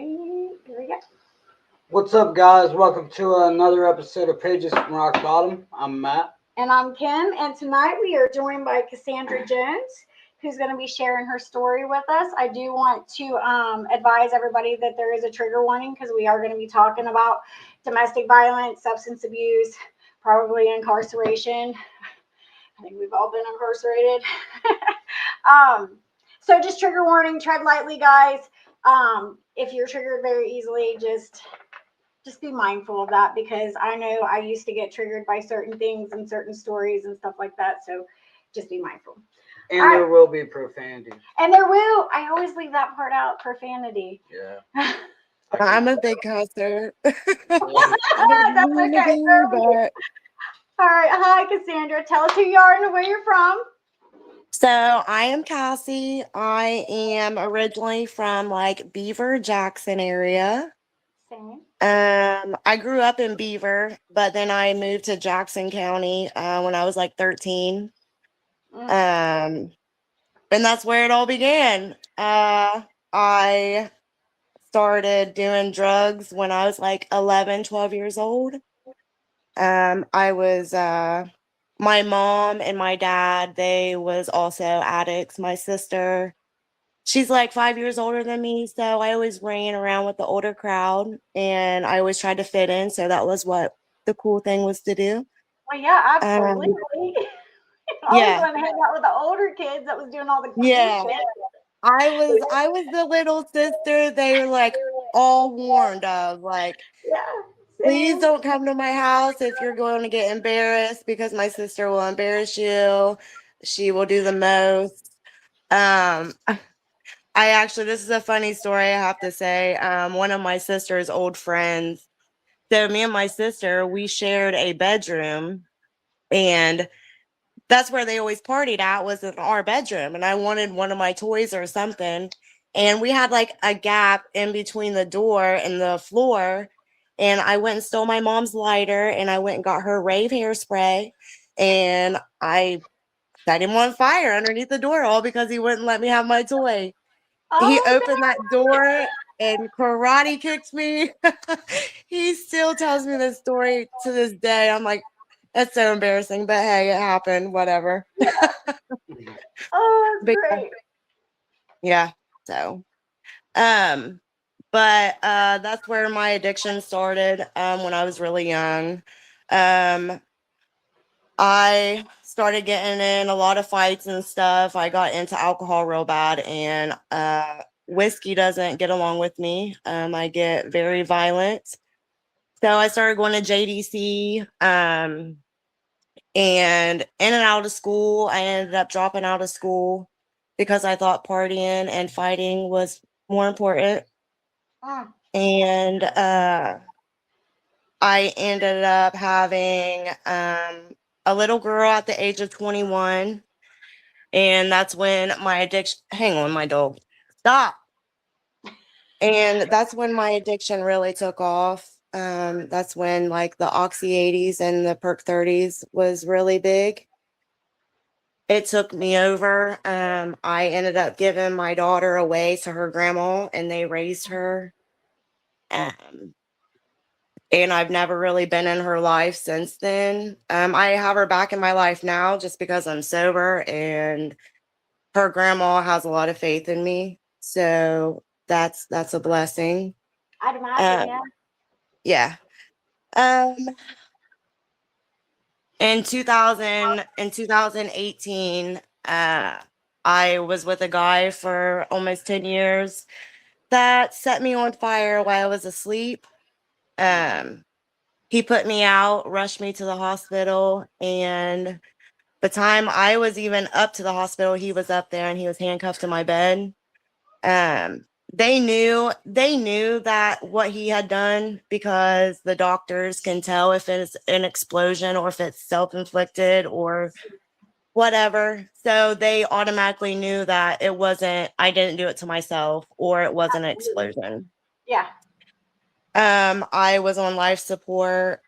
Here we go. What's up, guys? Welcome to another episode of Pages from Rock Bottom. I'm Matt. And I'm Kim. And tonight we are joined by Cassandra Jones, who's going to be sharing her story with us. I do want to advise everybody that there is a trigger warning because we are going to be talking about domestic violence, substance abuse, probably incarceration. I think we've all been incarcerated. So just trigger warning, tread lightly, guys. If you're triggered very easily, just be mindful of that, because I know I used to get triggered by certain things and certain stories and stuff like that. So just be mindful. And there will be profanity. And there will. I always leave that part out, profanity. Yeah. I'm a big cusser. That's okay. But... All right. Hi, Cassandra. Tell us who you are and where you're from. So I am Cassie. I am originally from Beaver, Jackson area. Same. I grew up in Beaver, but then I moved to Jackson County when I was 13. And that's where it all began. I started doing drugs when I was 11, 12 years old. I was my mom and my dad, they was also addicts. My sister, she's 5 years older than me, so I always ran around with the older crowd, and I always tried to fit in, so that was what the cool thing was to do. Well, yeah, absolutely. Yeah. I want to hang out with the older kids that was doing all the cool shit. I was the little sister they were all warned of, please don't come to my house if you're going to get embarrassed, because my sister will embarrass you. She will do the most. This is a funny story I have to say. One of my sister's old friends, so me and my sister, we shared a bedroom, and that's where they always partied at, was in our bedroom. And I wanted one of my toys or something. And we had a gap in between the door and the floor. And I went and stole my mom's lighter, and I went and got her rave hairspray, and I set him on fire underneath the door, all because he wouldn't let me have my toy. He opened that door and karate kicked me. He still tells me this story to this day. I'm like, that's so embarrassing, but hey, it happened, whatever. Oh, that's great. Yeah. So, but that's where my addiction started when I was really young. I started getting in a lot of fights and stuff. I got into alcohol real bad, and whiskey doesn't get along with me. I get very violent. So I started going to JDC, and in and out of school. I ended up dropping out of school because I thought partying and fighting was more important. And I ended up having a little girl at the age of 21. And that's when my addiction, hang on, my dog, stop. And that's when my addiction really took off. That's when the Oxy 80s and the Perk 30s was really big. It took me over. I ended up giving my daughter away to her grandma, and they raised her. And I've never really been in her life since then. I have her back in my life now just because I'm sober, and her grandma has a lot of faith in me. So that's a blessing. I'd imagine, yeah. In 2018, I was with a guy for almost 10 years that set me on fire while I was asleep. He put me out, rushed me to the hospital, and the time I was even up to the hospital, he was up there and he was handcuffed to my bed. They knew that what he had done, because the doctors can tell if it's an explosion or if it's self-inflicted or whatever. So they automatically knew that I didn't do it to myself, or it wasn't an explosion. Yeah. I was on life support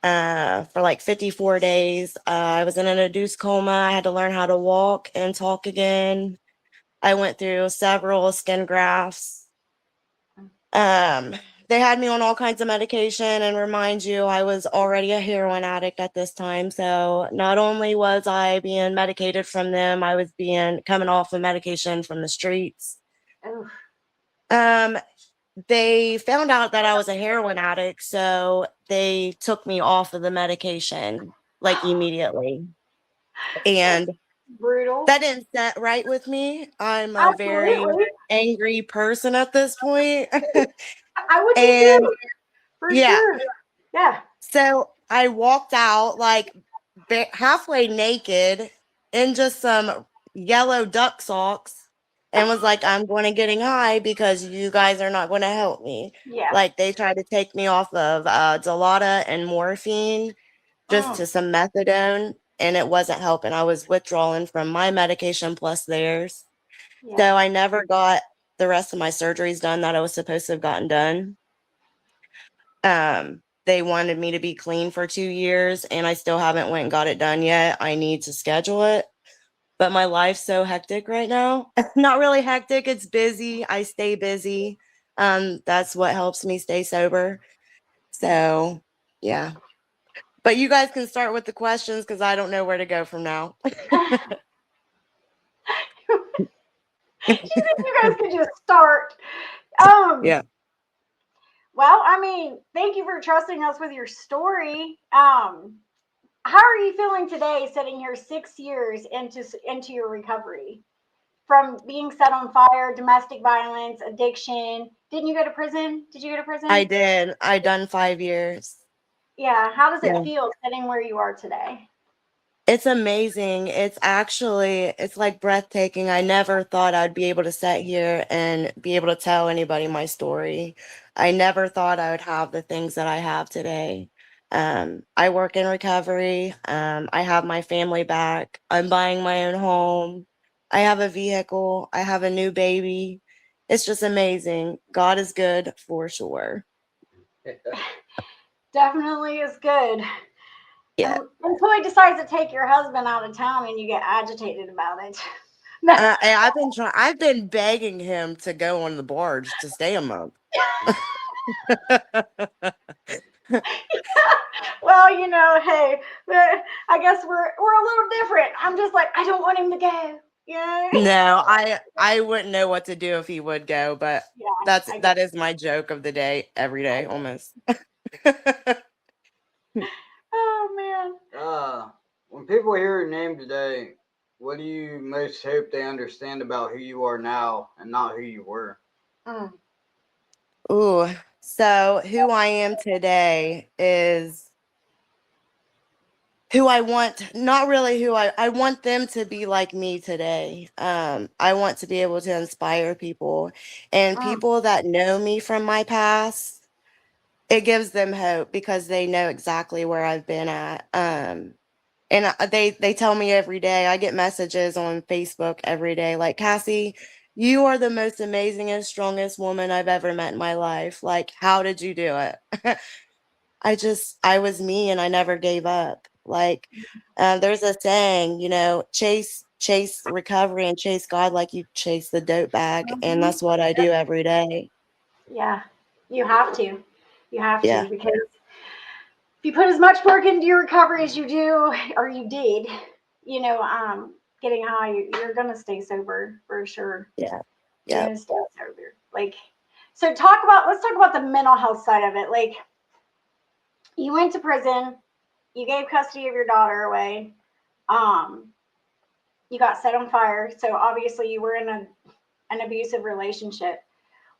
for 54 days. I was in an induced coma. I had to learn how to walk and talk again. I went through several skin grafts. They had me on all kinds of medication, and remind you, I was already a heroin addict at this time. So not only was I being medicated from them, I was coming off of medication from the streets. Oof. They found out that I was a heroin addict, so they took me off of the medication like immediately. And Brutal. that didn't set right with me. I'm a very Absolutely. angry person at this point. I would be And too, for yeah, sure. Yeah. so I walked out like halfway naked in just some yellow duck socks and was like, I'm going to getting high because you guys are not going to help me. Yeah. Like they tried to take me off of Dilaudid and morphine just to some methadone, and it wasn't helping. I was withdrawing from my medication plus theirs. Yeah. So I never got the rest of my surgeries done that I was supposed to have gotten done. They wanted me to be clean for 2 years, and I still haven't went and got it done yet. I need to schedule it. But my life's so hectic right now. Not really hectic, it's busy. I stay busy. That's what helps me stay sober. So, yeah. But you guys can start with the questions because I don't know where to go from now. You guys could just start. Yeah. Well, I mean, thank you for trusting us with your story. How are you feeling today, sitting here 6 years into your recovery from being set on fire, domestic violence, addiction? Didn't you go to prison? Did you go to prison? I did. I done 5 years. Yeah. How does Yeah. it feel sitting where you are today? It's amazing. It's like breathtaking. I never thought I'd be able to sit here and be able to tell anybody my story. I never thought I would have the things that I have today. I work in recovery. I have my family back. I'm buying my own home. I have a vehicle. I have a new baby. It's just amazing. God is good for sure. Definitely is good. Yeah. Until he decides to take your husband out of town and you get agitated about it. And I've been begging him to go on the barge to stay a month. Well, hey, I guess we're a little different. I'm just like, I don't want him to go. Yeah. No, I wouldn't know what to do if he would go, but Yeah. that is my joke of the day every day almost. Oh man. When people hear your name today, what do you most hope they understand about who you are now and not who you were? Ooh, so who I am today is who I want, not really who I want them to be like me today. I want to be able to inspire people, and people that know me from my past, it gives them hope because they know exactly where I've been at. And they tell me every day. I get messages on Facebook every day like, Cassie, you are the most amazing and strongest woman I've ever met in my life. Like, how did you do it? I was me and I never gave up. Like, there's a saying, chase recovery and chase God like you chase the dope bag. And that's what I do every day. Yeah, you have to. You have Yeah. to, because if you put as much work into your recovery as you do, or you did, getting high, you're gonna stay sober for sure. Yeah. You're gonna stay sober. Like, so let's talk about the mental health side of it. Like, you went to prison, you gave custody of your daughter away, you got set on fire. So obviously you were in an abusive relationship.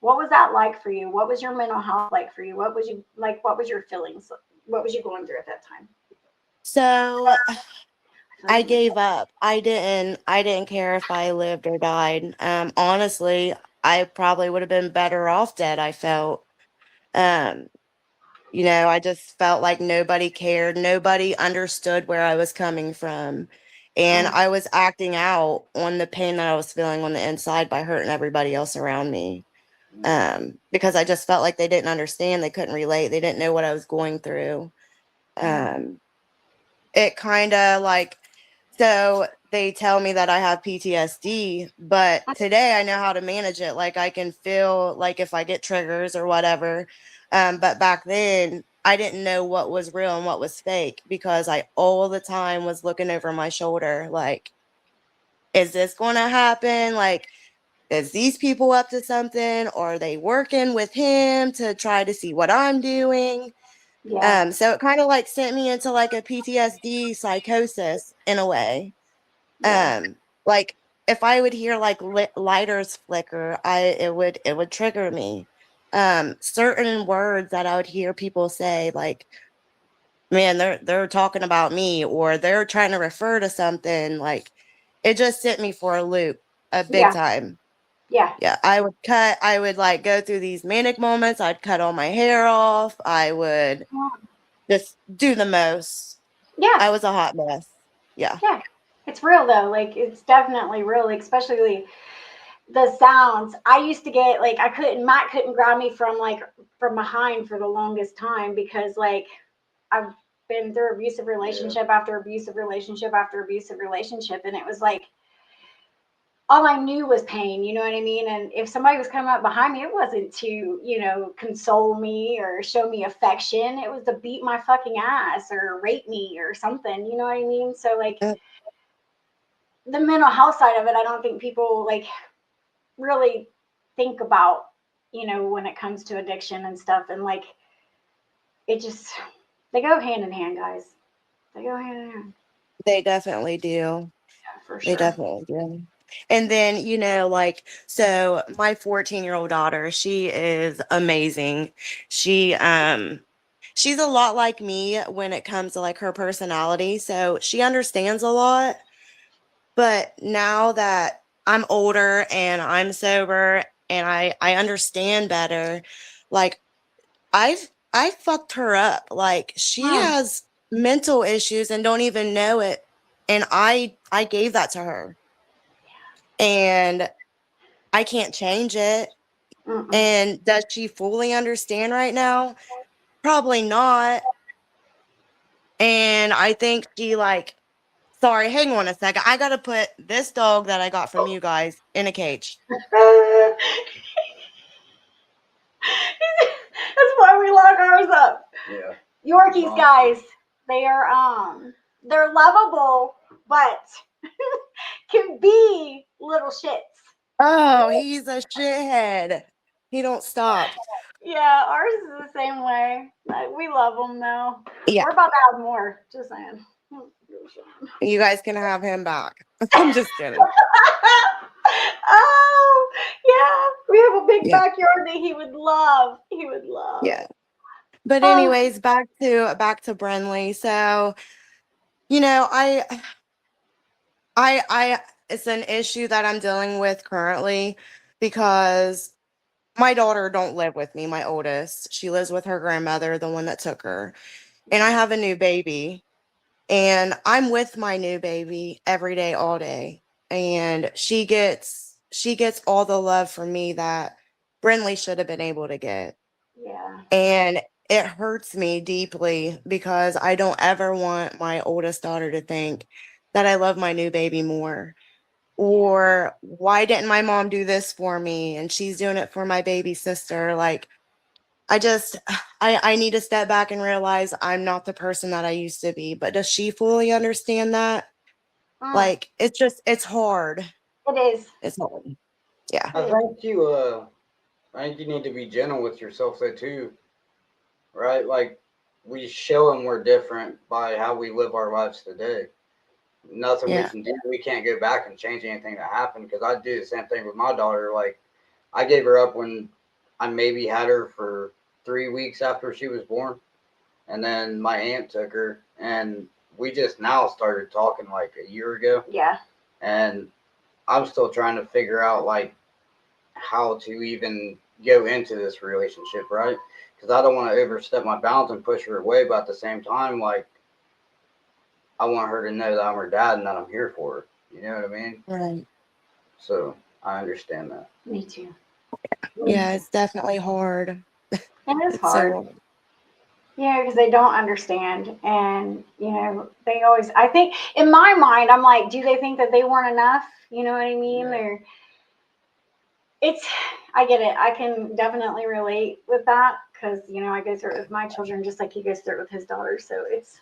What was that like for you? What was your mental health like for you? What was your feelings? What was you going through at that time? So I gave up. I didn't care if I lived or died. Honestly, I probably would have been better off dead, I felt. I just felt like nobody cared. Nobody understood where I was coming from. And I was acting out on the pain that I was feeling on the inside by hurting everybody else around me. Because I just felt like they didn't understand. They couldn't relate. They didn't know what I was going through. It kind of like, so they tell me that I have PTSD, but today I know how to manage it. Like I can feel like if I get triggers or whatever. But back then I didn't know what was real and what was fake because I all the time was looking over my shoulder. Like, is this going to happen? Like, is these people up to something? Or are they working with him to try to see what I'm doing? Yeah. So it kind of like sent me into like a PTSD psychosis in a way. Yeah. Like if I would hear like lighters flicker, it would trigger me. Certain words that I would hear people say, like, man, they're talking about me, or they're trying to refer to something, like it just sent me for a loop, a big Yeah. time. Yeah. Yeah, I would like go through these manic moments. I'd cut all my hair off. I would just do the most. Yeah. I was a hot mess. Yeah. Yeah. It's real though. Like it's definitely real, like, especially the sounds. I used to get like Matt couldn't grab me from behind for the longest time because like I've been through abusive relationship after abusive relationship after abusive relationship, and it was like all I knew was pain, you know what I mean? And if somebody was coming up behind me, it wasn't to, console me or show me affection. It was to beat my fucking ass or rape me or something, you know what I mean? So like Uh, the mental health side of it, I don't think people like really think about, when it comes to addiction and stuff. And like it just they go hand in hand, guys. They go hand in hand. They definitely do. Yeah, for They sure. definitely do. And then, like, so my 14-year-old daughter, she is amazing. She's a lot like me when it comes to like her personality. So she understands a lot. But now that I'm older and I'm sober and I understand better, like I fucked her up. Like she Mm, has mental issues and don't even know it. And I gave that to her. And I can't change it. mm-mm. And does she fully understand right now? Probably not. And I think she like, sorry, hang on a second. I gotta put this dog that I got from you guys in a cage. That's why we lock ours up. Yeah. Yorkies, guys, they are they're lovable, but can be little shits. Oh, he's a shithead. He don't stop. Yeah, ours is the same way. We love them though. Yeah, We're about to have more. Just saying. you guys can have him back. I'm just kidding. Oh yeah, we have a big Yeah, backyard that he would love. He would love. yeah. But Oh anyways, back to Brenly. So, I it's an issue that I'm dealing with currently because my daughter don't live with me, my oldest. She lives with her grandmother, the one that took her. And I have a new baby. And I'm with my new baby every day, all day. And she gets all the love from me that Brinley should have been able to get. yeah, And it hurts me deeply because I don't ever want my oldest daughter to think that I love my new baby more. yeah. Or why didn't my mom do this for me? And she's doing it for my baby sister. Like, I just, I need to step back and realize I'm not the person that I used to be. But does she fully understand that? Mm, Like, it's hard. it is. It's hard. Yeah. I It is. think I think you need to be gentle with yourself though too, right? Like we show them we're different by how we live our lives today. Nothing we Yeah. can do. We can't go back and change anything that happened because I do the same thing with my daughter. Like I gave her up when I maybe had her for 3 weeks after she was born, and then my aunt took her, and we just now started talking like a year ago, Yeah. and I'm still trying to figure out like how to even go into this relationship, right? Because I don't want to overstep my bounds and push her away, but at the same time, like I want her to know that I'm her dad and that I'm here for her. You know what I mean? Right. So I understand that. Me too. Me Yeah, too. it's definitely hard. It is It's hard. so Because they don't understand. And, they always, I think, in my mind, I'm like, do they think that they weren't enough? You know what I mean? Yeah. I get it. I can definitely relate with that because, I go through it with my children just like he goes through it with his daughters. So it's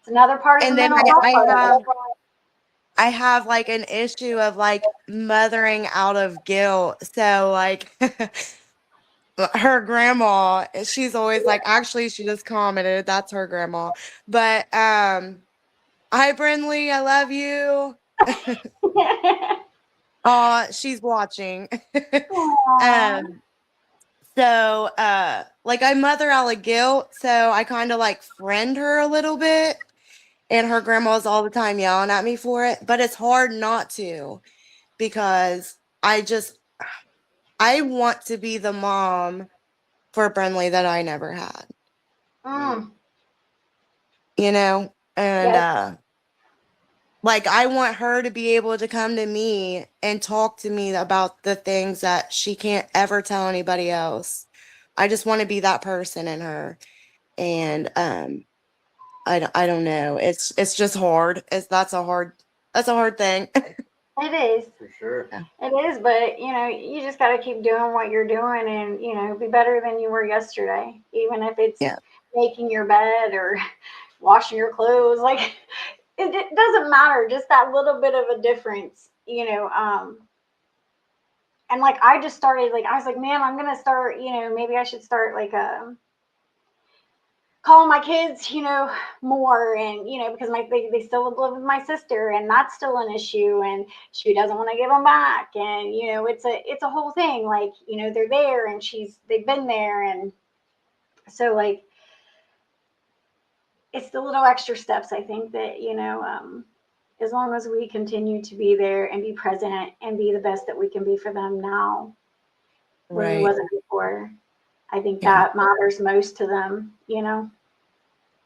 another part of the And then mental health I part of have it. I have like an issue of like mothering out of guilt. So like her grandma, she's always like, actually she just commented, that's her grandma. But hi Brinley, I love you. She's watching. Aw. um so like I mother out of guilt, so I kind of like friend her a little bit. And her grandma's all the time yelling at me for it, but it's hard not to because I want to be the mom for Brenly that I never had, Mm. you know? And Yes. like I want her to be able to come to me and talk to me about the things that she can't ever tell anybody else. I just want to be that person in her. And I don't know. It's just hard. That's a hard thing. It is. For sure. It is, but you just got to keep doing what you're doing and be better than you were yesterday, even if it's Yeah. making your bed or washing your clothes. Like it doesn't matter, just that little bit of a difference. And like I just started, like I was like, man, I'm gonna start, maybe I should start like calling my kids, more. And, because they still live with my sister, and that's still an issue, and she doesn't want to give them back. And, it's a whole thing. Like, they're there and they've been there. And so like, it's the little extra steps, I think that, as long as we continue to be there and be present and be the best that we can be for them now, when we Right. wasn't before, I think Yeah. that matters most to them.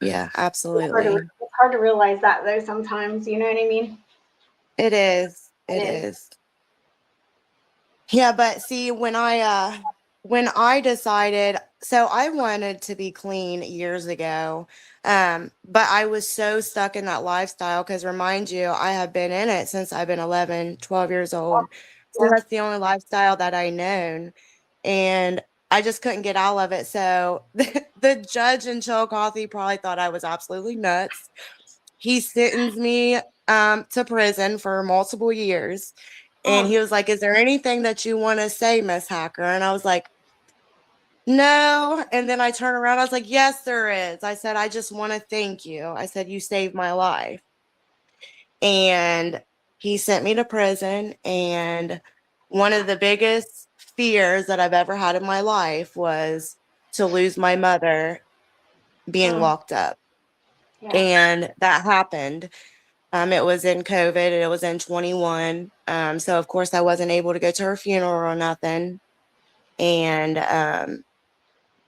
Yeah, It's hard to, absolutely. it's hard to realize that though sometimes, you know what I mean? It is. It It is. is. Yeah, but see, when I decided, so I wanted to be clean years ago. But I was so stuck in that lifestyle because remind you, I have been in it since I've been 11, 12 years old. So Yep. that's the only lifestyle that I known. And I just couldn't get out of it. So the judge in Chillicothe probably thought I was absolutely nuts. He sentenced me to prison for multiple years. And Mm. he was like, "Is there anything that you want to say, Miss Hacker?" And I was like, "No." And then I turned around. I was like, "Yes, there is." I said, "I just want to thank you." I said, "You saved my life." And he sent me to prison. And one of the biggest fears that I've ever had in my life was to lose my mother being Mm. locked up. Yeah. And that happened. It was in COVID. It was in 21. So of course I wasn't able to go to her funeral or nothing. And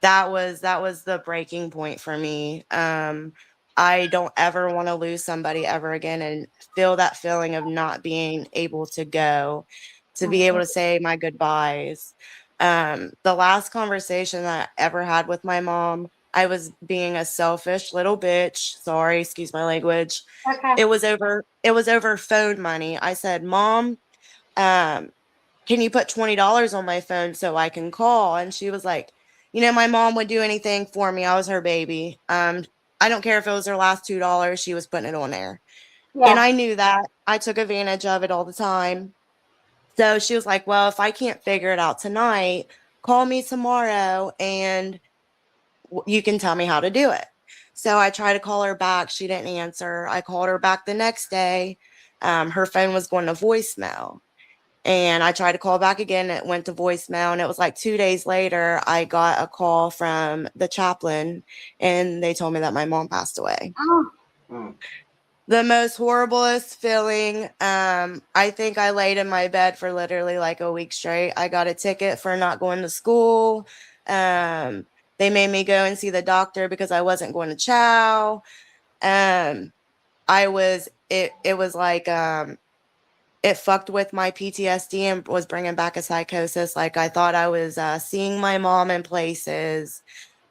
that was the breaking point for me. I don't ever want to lose somebody ever again and feel that feeling of not being able to go, to be able Mhm. to say my goodbyes. The last conversation that I ever had with my mom, I was being a selfish little bitch. Sorry, excuse my language. Okay. It was over phone money. I said, "Mom, um, can you put $20 on my phone so I can call?" And she was like, "My mom would do anything for me. I was her baby. I don't care if it was her last $2, she was putting it on there." And Yeah. I knew that. I took advantage of it all the time. So she was like, "Well, if I can't figure it out tonight, call me tomorrow and you can tell me how to do it." So I tried to call her back. She didn't answer. I called her back the next day. Her phone was going to voicemail. And I tried to call back again. It went to voicemail. And it was like 2 days later, I got a call from the chaplain and they told me that my mom passed away. Oh. Mm. The most horriblest feeling. I think I laid in my bed for literally like a week straight. I got a ticket for not going to school. They made me go and see the doctor because I wasn't going to chow. Um, it was like, it fucked with my PTSD and was bringing back a psychosis. Like I thought I was seeing my mom in places.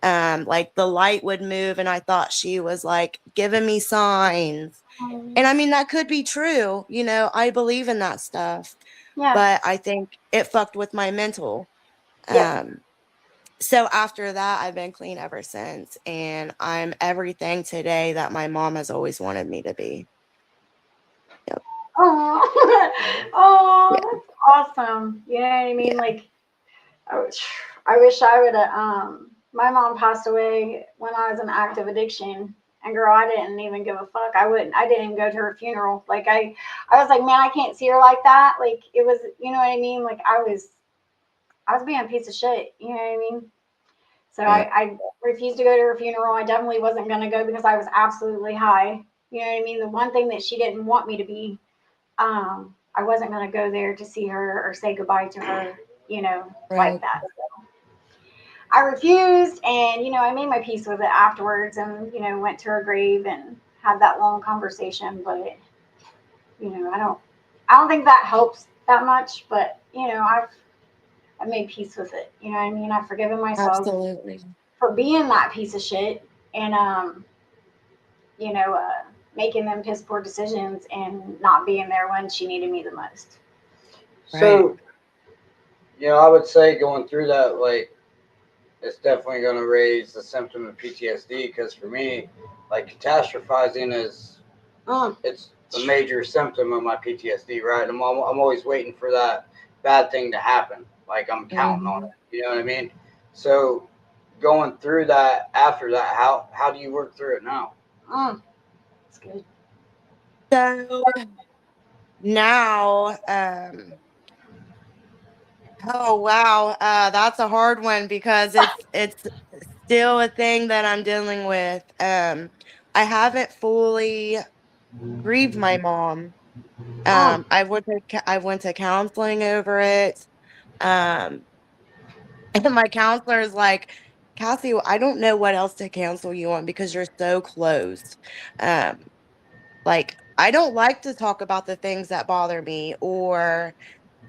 Like the light would move and I thought she was like giving me signs. Um, And I mean, that could be true. You know, I believe in that stuff, yeah. but I think it fucked with my mental. Yeah. So after that, I've been clean ever since. And I'm everything today that my mom has always wanted me to be. Yep. Oh, oh, Yeah. that's awesome. You know what I mean? Yeah. Like, I wish I would have. My mom passed away when I was in active addiction, and girl, I didn't even give a fuck. I wouldn't. I didn't even go to her funeral. Like I was like, man, I can't see her like that. Like it was, you know what I mean? Like I was being a piece of shit. You know what I mean? So Yeah. I refused to go to her funeral. I definitely wasn't going to go because I was absolutely high. You know what I mean? The one thing that she didn't want me to be, I wasn't going to go there to see her or say goodbye to her, you know, like Right. that. So I refused, and I made my peace with it afterwards, and went to her grave and had that long conversation. But I don't think that helps that much. But I've made peace with it. You know what I mean? I've forgiven myself Absolutely. for being that piece of shit, and you know, uh, making them piss poor decisions and not being there when she needed me the most. Right. So, I would say going through that, like, it's definitely going to raise the symptom of PTSD. Because for me, like, catastrophizing is Mm. it's a major symptom of my PTSD. Right? I'm always waiting for that bad thing to happen. Like I'm counting on Mhm. it. You know what I mean? So going through that after that, how do you work through it now? Mm. It's good. So now, oh wow, that's a hard one because it's still a thing that I'm dealing with. I haven't fully grieved my mom. Mm. I went to counseling over it. Um, and my counselor is like, Cassie, I don't know what else to counsel you on because you're so closed. Um, like I don't like to talk about the things that bother me or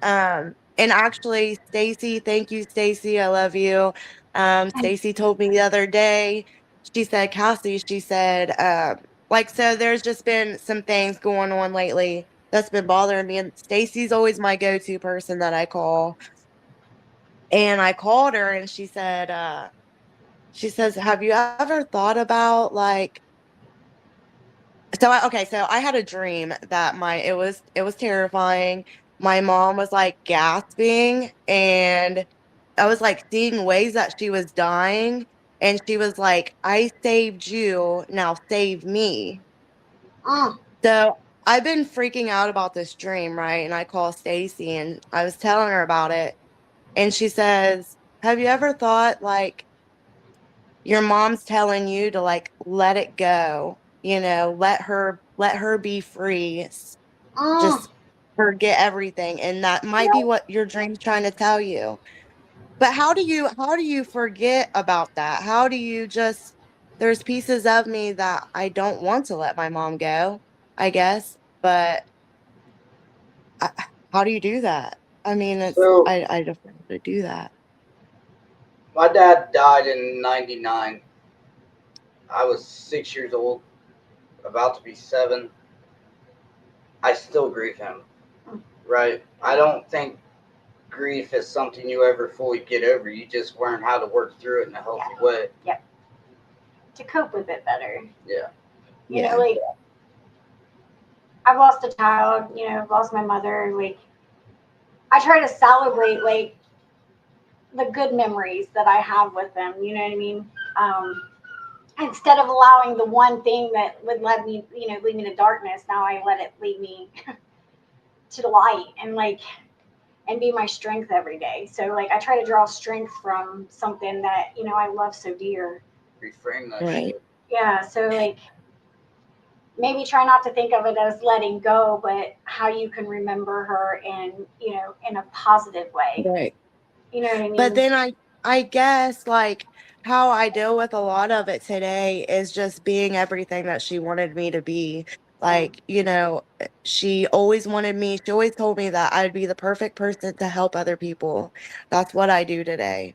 and actually, Stacy, thank you, Stacy. I love you. Stacy told me the other day, she said, Cassie, she said, like, so there's just been some things going on lately that's been bothering me. And Stacy's always my go-to person that I call. And I called her and she says, have you ever thought about like, so I had a dream that it was terrifying. My mom was like gasping and I was like seeing ways that she was dying and she was like, I saved you, now save me. Mm. So I've been freaking out about this dream, right? And I call Stacy and I was telling her about it and she says, have you ever thought like your mom's telling you to like let it go, let her be free, Mm. just forget everything, and that might be what your dream's trying to tell you. But how do you forget about that? How do you just there's pieces of me that I don't want to let my mom go, I guess, but I, how do you do that? I mean, So I don't know how to do that. my dad died in '99. I was 6 years old, about to be 7. I still grieve him. Right? I don't think grief is something you ever fully get over. You just learn how to work through it in a healthy way. Yep. To cope with it better. Yeah. Yeah. Like I've lost a child. I've lost my mother. Like I try to celebrate like the good memories that I have with them. You know what I mean? Instead of allowing the one thing that would let me, lead me to darkness, now I let it lead me to the light and be my strength every day. So like I try to draw strength from something that I love so dear. Reframe that Right. shit. Yeah. So like maybe try not to think of it as letting go, but how you can remember her in a positive way. Right. You know what I But mean? then I guess like how I deal with a lot of it today is just being everything that she wanted me to be. Like, she always wanted me, she always told me that I'd be the perfect person to help other people. That's what I do today.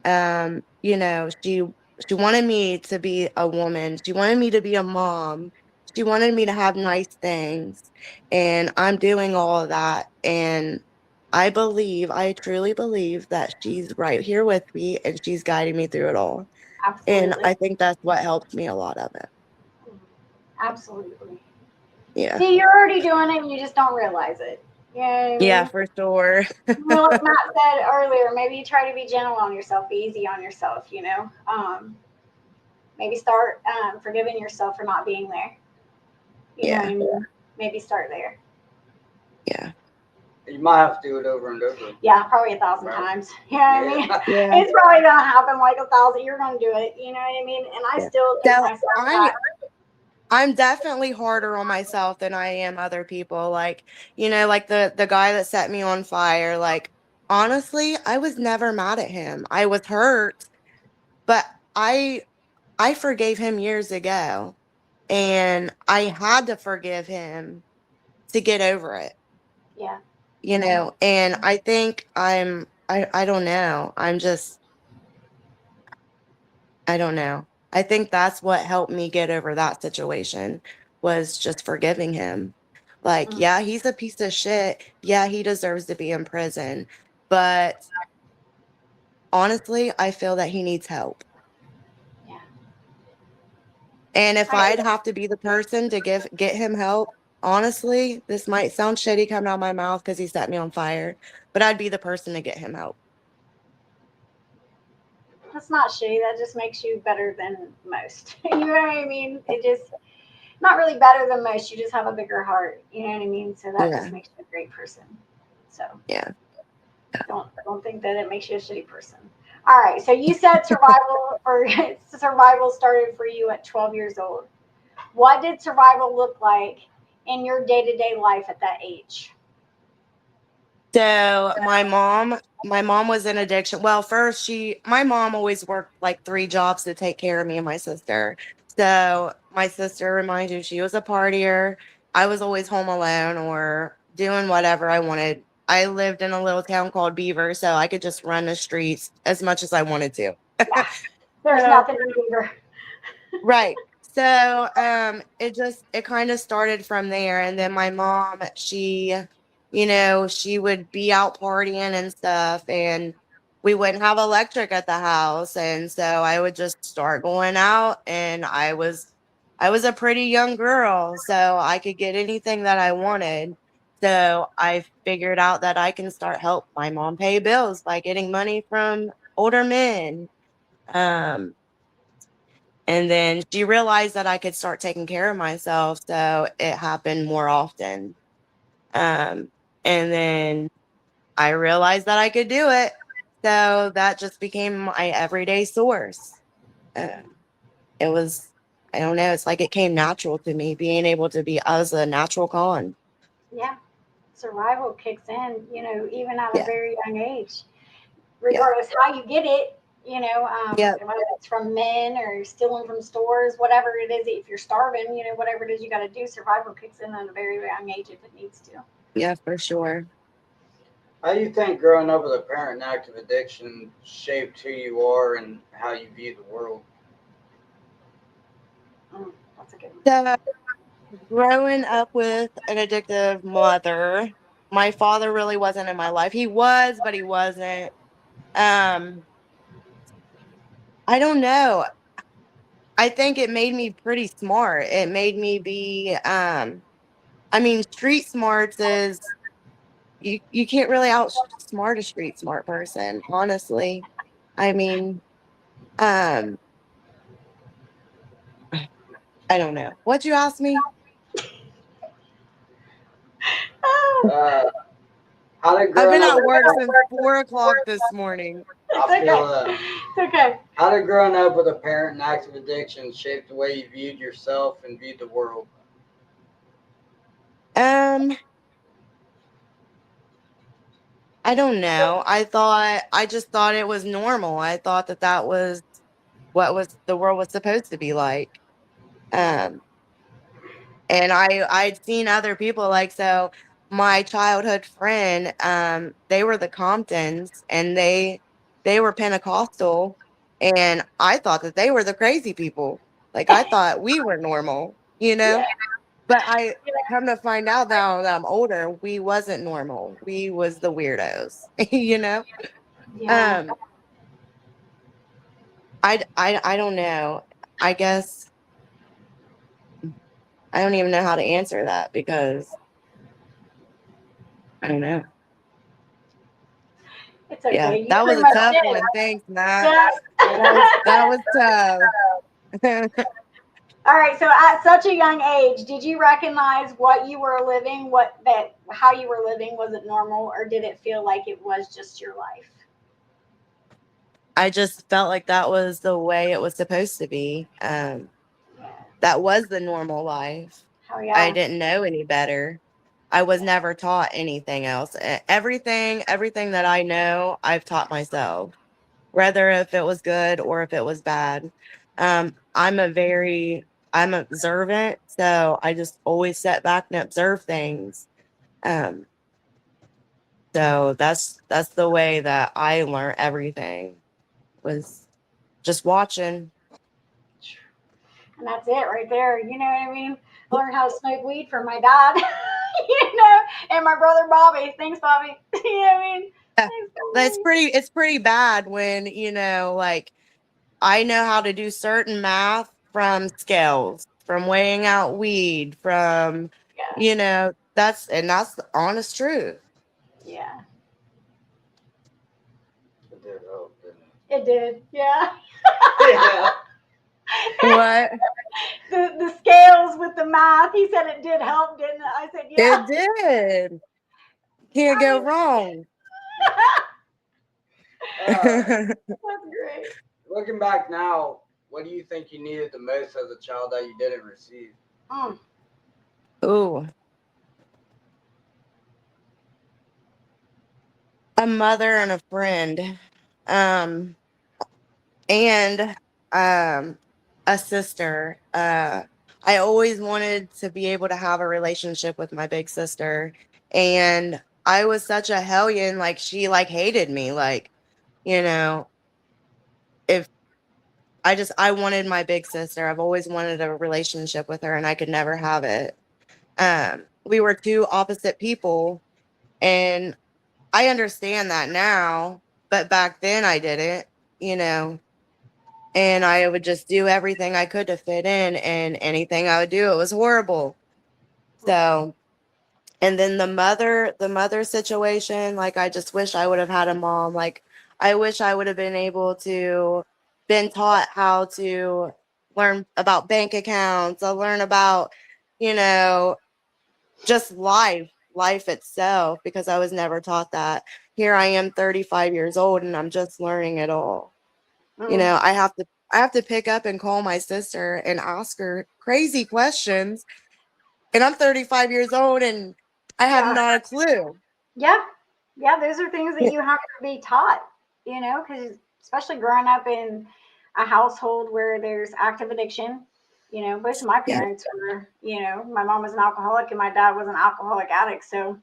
She wanted me to be a woman. She wanted me to be a mom. She wanted me to have nice things. And I'm doing all of that. And I truly believe that she's right here with me and she's guiding me through it all. And Absolutely. I think that's what helped me a lot of it. Absolutely. Yeah. See, you're already doing it and you just don't realize it. You know what I mean? Yeah, for sure. Well, like Matt said earlier, maybe you try to be gentle on yourself, be easy on yourself, you know. Maybe start forgiving yourself for not being there. You know what I mean? Maybe start there. Yeah. You might have to do it over and over. Yeah, probably 1,000 Right. times. You know what I mean? Yeah. It's probably gonna happen like 1,000. You're gonna do it. You know what I mean? And I still think So myself that. I'm definitely harder on myself than I am other people. Like, like the guy that set me on fire, like honestly, I was never mad at him. I was hurt, but I forgave him years ago. And I had to forgive him to get over it. Yeah. And I think I don't know. I don't know. I think that's what helped me get over that situation was just forgiving him. Like, yeah, he's a piece of shit. Yeah, he deserves to be in prison. But honestly, I feel that he needs help. Yeah. And if I'd have to be the person to get him help, honestly, this might sound shitty coming out of my mouth because he set me on fire, but I'd be the person to get him help. That's not shitty. That just makes you better than most. You know what I mean? It just not really better than most. You just have a bigger heart. You know what I mean? So that just makes you a great person. So yeah. Don't think that it makes you a shitty person. All right. So you said survival started for you at 12 years old. What did survival look like in your day-to-day life at that age? So my mom was in addiction. Well, first my mom always worked like 3 jobs to take care of me and my sister. So my sister, remind you, she was a partier. I was always home alone or doing whatever I wanted. I lived in a little town called Beaver, so I could just run the streets as much as I wanted to. Yeah. There's nothing to do. Right. So it kind of started from there. And then my mom, she would be out partying and stuff, and we wouldn't have electric at the house. And so I would just start going out, and I was a pretty young girl, so I could get anything that I wanted. So I figured out that I can start help my mom pay bills by getting money from older men. And then she realized that I could start taking care of myself. So it happened more often. And then I realized that I could do it. So that just became my everyday source. It was, I don't know, it's like it came natural to me, being able to be as a natural con. Yeah. Survival kicks in, even at a Yeah. very young age. Regardless how you get it, whether it's from men or stealing from stores, whatever it is, if you're starving, whatever it is you got to do, survival kicks in at a very young age if it needs to. Yeah, for sure. How do you think growing up with a parent in active addiction shaped who you are and how you view the world? That's a good one. So growing up with an addictive mother, my father really wasn't in my life. He was, but he wasn't. I don't know. I think it made me pretty smart. It made me be street smarts is you can't really outsmart a street smart person, honestly. I mean, um I don't know. What'd you ask me? How did I've growing been up at work since 4 o'clock this morning. I feel that. It's okay. How did growing up with a parent in active addiction shape the way you viewed yourself and viewed the world? I don't know. I just thought it was normal. I thought that was what was the world was supposed to be like. Um, and I'd seen other people like, so my childhood friend, they were the Comptons and they were Pentecostal, And I thought that they were the crazy people. Like I thought we were normal, you know? But I come to find out now that I'm older, we wasn't normal. We was the weirdos, you know? Yeah. Um, I don't know. I guess I don't even know how to answer that because I don't know. It's Yeah, okay. You that was pretty a much tough did. one. Thanks, Matt. Yeah. That was tough. All right. So at such a young age, did you recognize what you were living, how you were living? Was it normal, or did it feel like it was just your life? I just felt like that was the way it was supposed to be. Yeah. That was the normal life. Oh I yeah. didn't know any better. I was never taught anything else. Everything that I know, I've taught myself, whether if it was good or if it was bad. I'm observant, so I just always sit back and observe things. Um, so that's the way that I learned everything was just watching. And that's it right there. You know what I mean? I learned how to smoke weed from my dad, you know, and my brother Bobby. Thanks, Bobby. You know what I mean? Yeah, Thanks, that's Bobby. pretty bad when, like I know how to do certain math from scales, from weighing out weed, from Yeah. that's the honest truth. Yeah. It did help, didn't It did. Yeah. it? Yeah. What? The scales with the math. He said it did help, didn't it? I said, yeah. It did. Can't I go mean, wrong. that's great. Looking back now, what do you think you needed the most as a child that you didn't receive? Mm. Ooh. A mother and a friend. Um and a sister. I always wanted to be able to have a relationship with my big sister, and I was such a hellion. Like she like hated me. Like you know, if I wanted my big sister. I've always wanted a relationship with her, and I could never have it. We were two opposite people, and I understand that now, but back then I didn't. You know, and I would just do everything I could to fit in, and anything I would do, it was horrible. So, and then the mother situation, like I just wish I would have had a mom. Like I wish I would have been able to been taught how to learn about bank accounts, learn about, you know, just life itself, because I was never taught that. Here I am 35 years old and I'm just learning it all. Mm. I have to pick up and call my sister and ask her crazy questions. And I'm 35 years old and I have Yeah. not a clue. Yeah. Yeah. Those are things that you have to be taught, you know, because especially growing up in a household where there's active addiction, you know, both of my Yeah. parents were, you know, my mom was an alcoholic and my dad was an alcoholic addict. So,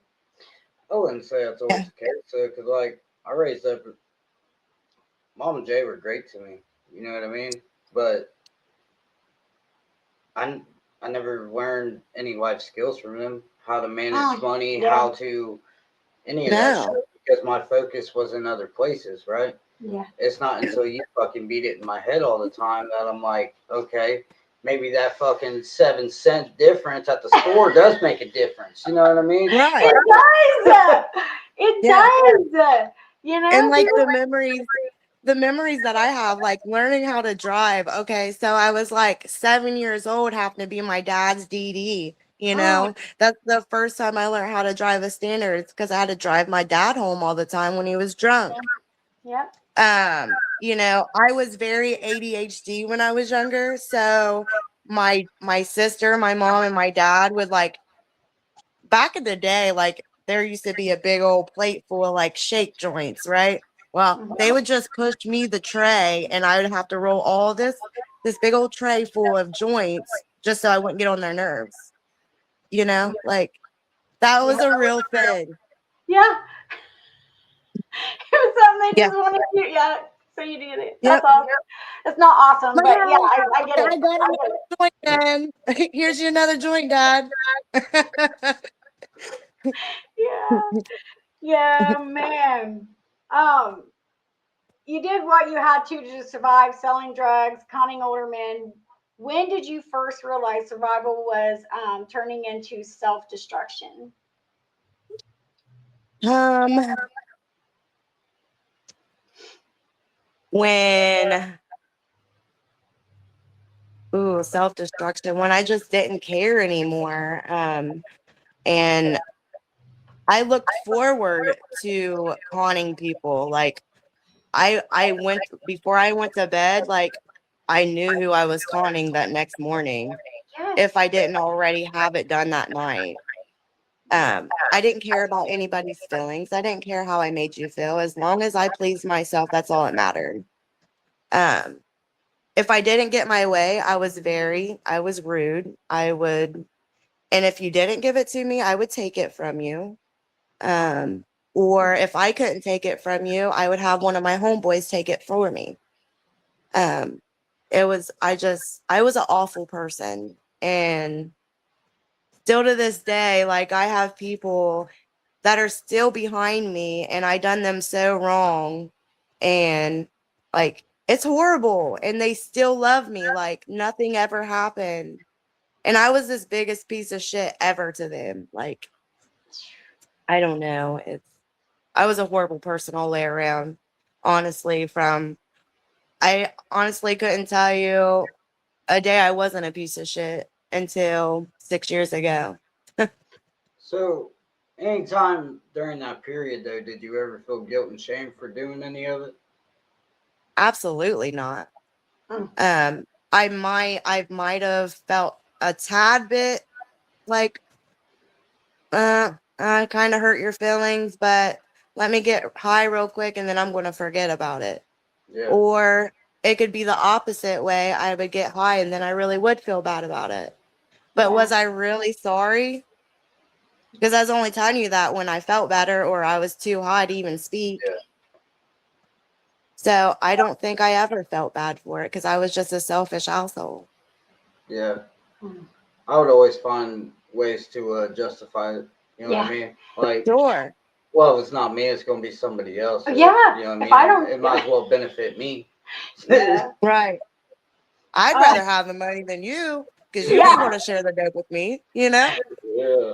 I wouldn't say that's always Yeah. the case, though, because, like, I raised up, Mom and Jay were great to me. You know what I mean? But I, I never learned any life skills from them, how to manage money, yeah. how to, any of that shit, No. because my focus was in other places, right? Yeah. It's not until you fucking beat it in my head all the time that I'm like, okay, maybe that fucking 7 cent difference at the store does make a difference. You know what I mean? Right. It does. It Yeah. does. You And know, like people. the memories that I have, like learning how to drive. Okay, so I was like 7 years old, having to be my dad's DD. Mm, That's the first time I learned how to drive a standard, because I had to drive my dad home all the time when he was drunk. yeah. I was very ADHD when I was younger, so my sister, my mom, and my dad would like back in the day, like there used to be a big old plate full of like shake joints, right? Well, they would just push me the tray and I would have to roll all this big old tray full of joints just so I wouldn't get on their nerves. Like that was a real thing. Yeah. It was something they Yeah. just wanted to do. Yeah. So you did it. Yep. That's awesome. It's not awesome, but yeah, I get it. I got another joint, then. Here's your another joint, Dad. Yeah. Yeah, man. Um, you did what you had to survive, selling drugs, conning older men. When did you first realize survival was turning into self-destruction? When self-destruction, when I just didn't care anymore. And I looked forward to conning people. Like I went before I went to bed, like I knew who I was conning that next morning Yes. if I didn't already have it done that night. I didn't care about anybody's feelings. I didn't care how I made you feel. As long as I pleased myself, that's all that mattered. If I didn't get my way, I was rude. And if you didn't give it to me, I would take it from you. Or if I couldn't take it from you, I would have one of my homeboys take it for me. I was an awful person. And still to this day, like I have people that are still behind me and I done them so wrong. And like, it's horrible. And they still love me. Like nothing ever happened. And I was this biggest piece of shit ever to them. Like, I don't know. I was a horrible person all the way around. Honestly, I honestly couldn't tell you a day I wasn't a piece of shit until 6 years ago. So, anytime during that period, though, did you ever feel guilt and shame for doing any of it? Absolutely not. Mm. I might have felt a tad bit like, I kind of hurt your feelings, but let me get high real quick and then I'm going to forget about it. Yeah. Or it could be the opposite way. I would get high and then I really would feel bad about it. But Yeah. was I really sorry? Because I was only telling you that when I felt better or I was too high to even speak. Yeah. So I don't think I ever felt bad for it because I was just a selfish asshole. Yeah. Mm. I would always find ways to justify it. You know what I Yeah. mean? Like, Sure. well, if it's not me, it's going to be somebody else. So, Yeah. You know what I mean? If I don't, It might as well benefit me. yeah. Right. I'd rather have the money than you because you Yeah. ain't going to share the dope with me, you know? Yeah.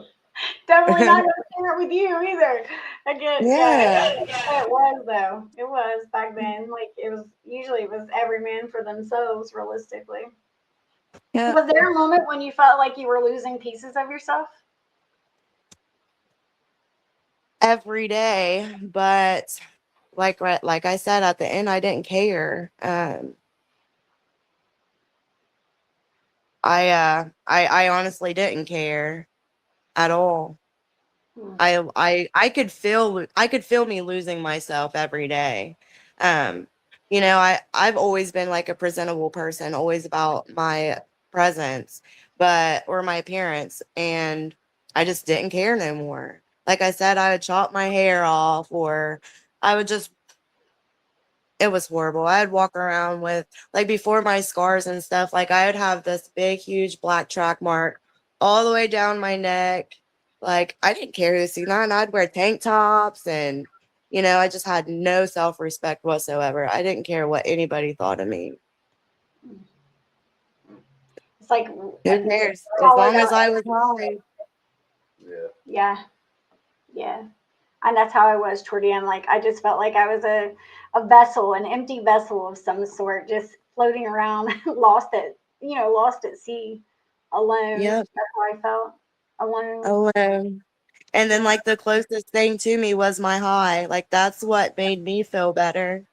Definitely not gonna share it with you either. Again, Yeah. it was though. It was back then. Like it was every man for themselves, realistically. Yeah. Was there a moment when you felt like you were losing pieces of yourself? Every day. But like I said, at the end, I didn't care. I honestly didn't care at all. Hmm. I could feel me losing myself every day. Um, I've always been like a presentable person, always about my presence, or my appearance, and I just didn't care no more. Like I said, I would chop my hair off, or I would just it was horrible. I'd walk around with like before my scars and stuff, like I would have this big, huge black track mark all the way down my neck. Like I didn't care who seen that. And I'd wear tank tops and I just had no self-respect whatsoever. I didn't care what anybody thought of me. It's like Who cares? As all long that. as I was high. Yeah. Yeah, yeah. And that's how I was toward the end. Like I just felt like I was a vessel, an empty vessel of some sort, just floating around, lost at sea, alone. Yep. That's how I felt, alone. Alone. And then like the closest thing to me was my high. Like that's what made me feel better.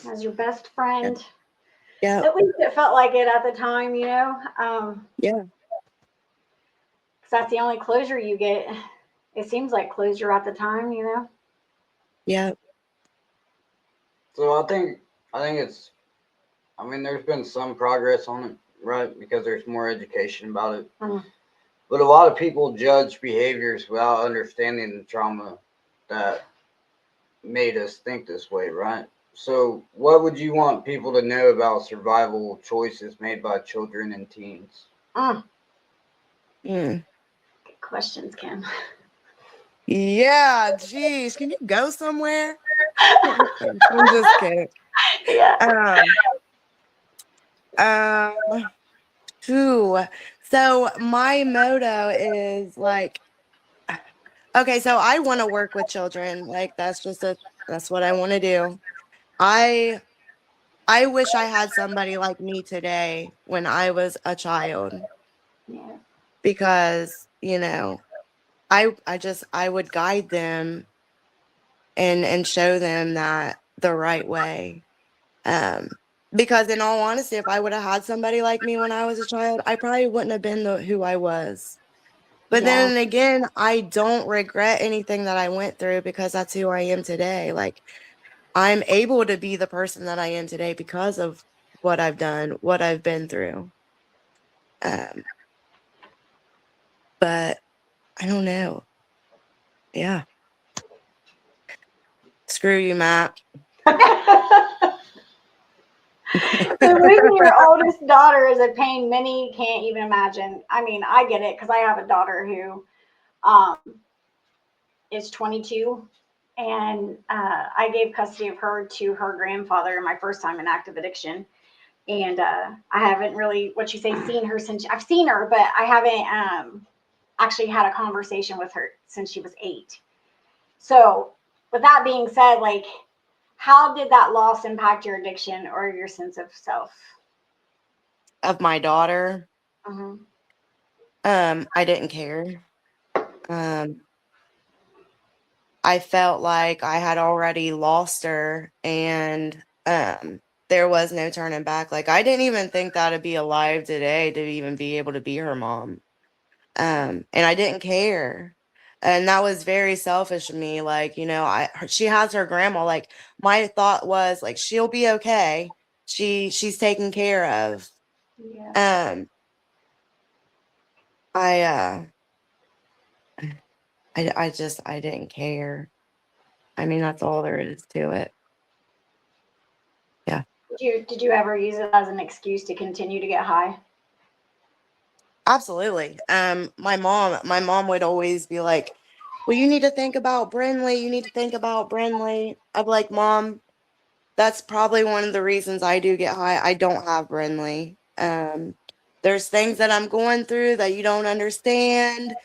As your best friend. Yeah. At least it felt like it at the time, Yeah. because that's the only closure you get. It seems like closure at the time. Yeah. So I think it's. I mean, there's been some progress on it, right? Because there's more education about it. Mm. But a lot of people judge behaviors without understanding the trauma that made us think this way, right? So, what would you want people to know about survival choices made by children and teens? Mm, Mm. good questions, Kim. Yeah, geez, can you go somewhere? I'm just kidding. Yeah. Um, Ooh. So my motto is like, okay, so I want to work with children. Like that's what I want to do. I I wish I had somebody like me today when I was a child Yeah. because, I would guide them and show them that the right way. Um, because in all honesty, if I would have had somebody like me when I was a child, I probably wouldn't have been who I was. But Yeah. then again, I don't regret anything that I went through because that's who I am today. Like I'm able to be the person that I am today because of what I've done, what I've been through. Um, but I don't know. Yeah. Screw you, Matt. So losing your oldest daughter is a pain many can't even imagine. I mean, I get it because I have a daughter who um, is 22, and I gave custody of her to her grandfather my first time in active addiction. And I haven't really, what you say, seen her since I've seen her, but I haven't actually had a conversation with her since she was 8. So, with that being said, like, how did that loss impact your addiction or your sense of self? Of my daughter, Mm-hmm. I didn't care. Um, I felt like I had already lost her and there was no turning back. Like I didn't even think that I'd be alive today to even be able to be her mom. And I didn't care. And that was very selfish of me. Like, she has her grandma. Like my thought was like she'll be okay. She's taken care of. Yeah. Um I I didn't care. I mean, that's all there is to it. Yeah. Did you ever use it as an excuse to continue to get high? Absolutely. My mom would always be like, "Well, you need to think about Brinley. You need to think about Brinley." I'd be like, "Mom, that's probably one of the reasons I do get high. I don't have Brinley. There's things that I'm going through that you don't understand.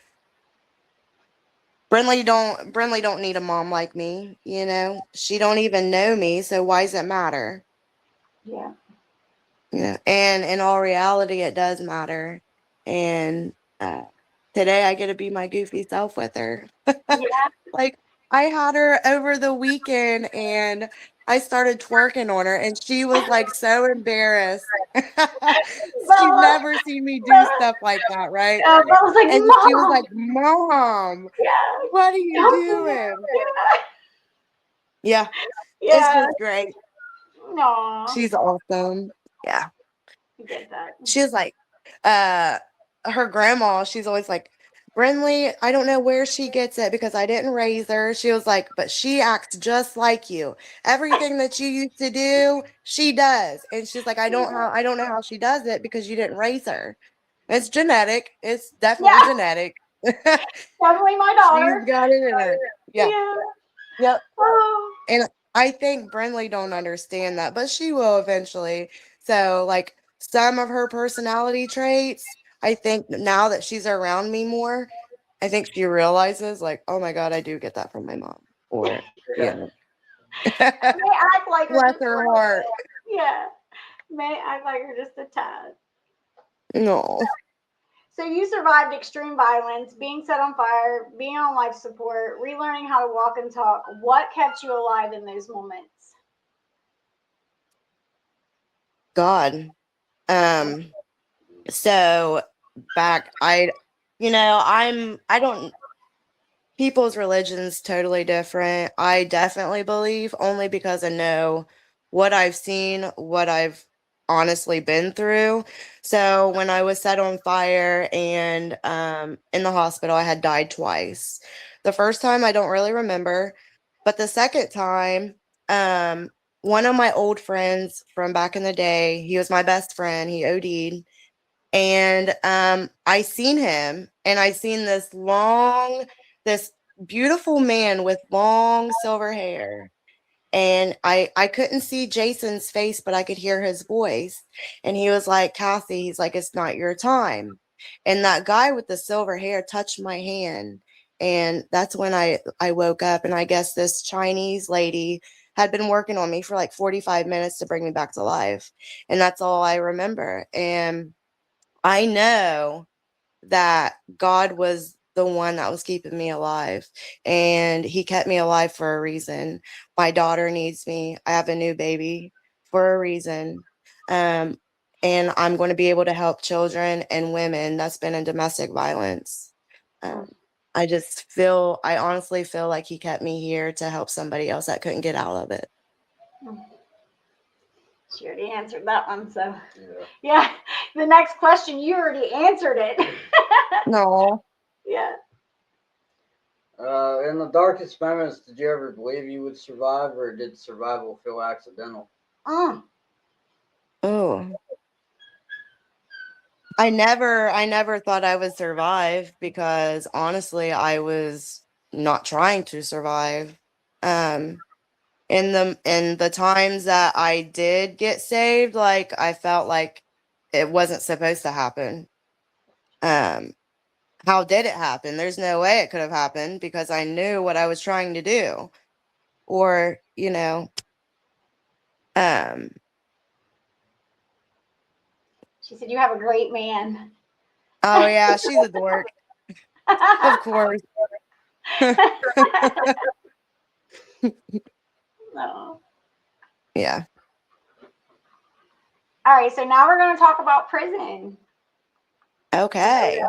Brinley don't need a mom like me, you know? She don't even know me, so why does it matter?" Yeah. Yeah, and in all reality, it does matter. And today, I get to be my goofy self with her. Yeah. Like I had her over the weekend, and I started twerking on her, and she was like so embarrassed. She'd Bella, never seen me do stuff like that, right? Bella's like, And she was Mom, like, "Mom, yeah, what are you don't do doing?" that. Yeah, it's Yeah. just great. No, She's awesome. Yeah. I get that. She was like, uh, her grandma, she's always like, "Brinley, I don't know where she gets it because I didn't raise her." She was like, "But she acts just like you. Everything that you used to do, she does." And she's like, I don't know how she does it because you didn't raise her. It's genetic. It's definitely Yeah, genetic. definitely my She's daughter. got it in her. Yeah. Yeah. Yep. Oh, And I think Brinley don't understand that, but she will eventually. So, like some of her personality traits, I think now that she's around me more, I think she realizes, like, oh my God, I do get that from my mom. Or, you know, may act like her bless just a her little heart. bit. Yeah, may act like her just a tad. No. So you survived extreme violence, being set on fire, being on life support, relearning how to walk and talk. What kept you alive in those moments? God. Um, so back, I don't, people's religion's totally different. I definitely believe only because I know what I've seen, what I've honestly been through. So when I was set on fire and in the hospital, I had died twice. The first time I don't really remember, but the second time, um one of my old friends from back in the day, he was my best friend. He OD'd. And I seen him, and I seen this beautiful man with long silver hair. And I couldn't see Jason's face, but I could hear his voice. And he was like, Kathy, he's like, it's not your time. And that guy with the silver hair touched my hand. And that's when I woke up. And I guess this Chinese lady had been working on me for like 45 minutes to bring me back to life. And that's all I remember. And I know that God was the one that was keeping me alive, and he kept me alive for a reason. My daughter needs me. I have a new baby for a reason. And I'm going to be able to help children and women that's been in domestic violence. Um, I honestly feel like he kept me here to help somebody else that couldn't get out of it. She already answered that one, so Yeah. yeah. The next question, you already answered it. No. Yeah. In the darkest moments, did you ever believe you would survive, or did survival feel accidental? Mm. Oh. I never thought I would survive, because honestly, I was not trying to survive. In the times that I did get saved, like, I felt like it wasn't supposed to happen. How did it happen? There's no way it could have happened, because I knew what I was trying to do. Or, um, She said you have a great man. oh yeah, she's a dork. Of course. No. Yeah. All right, so now we're going to talk about prison. Okay.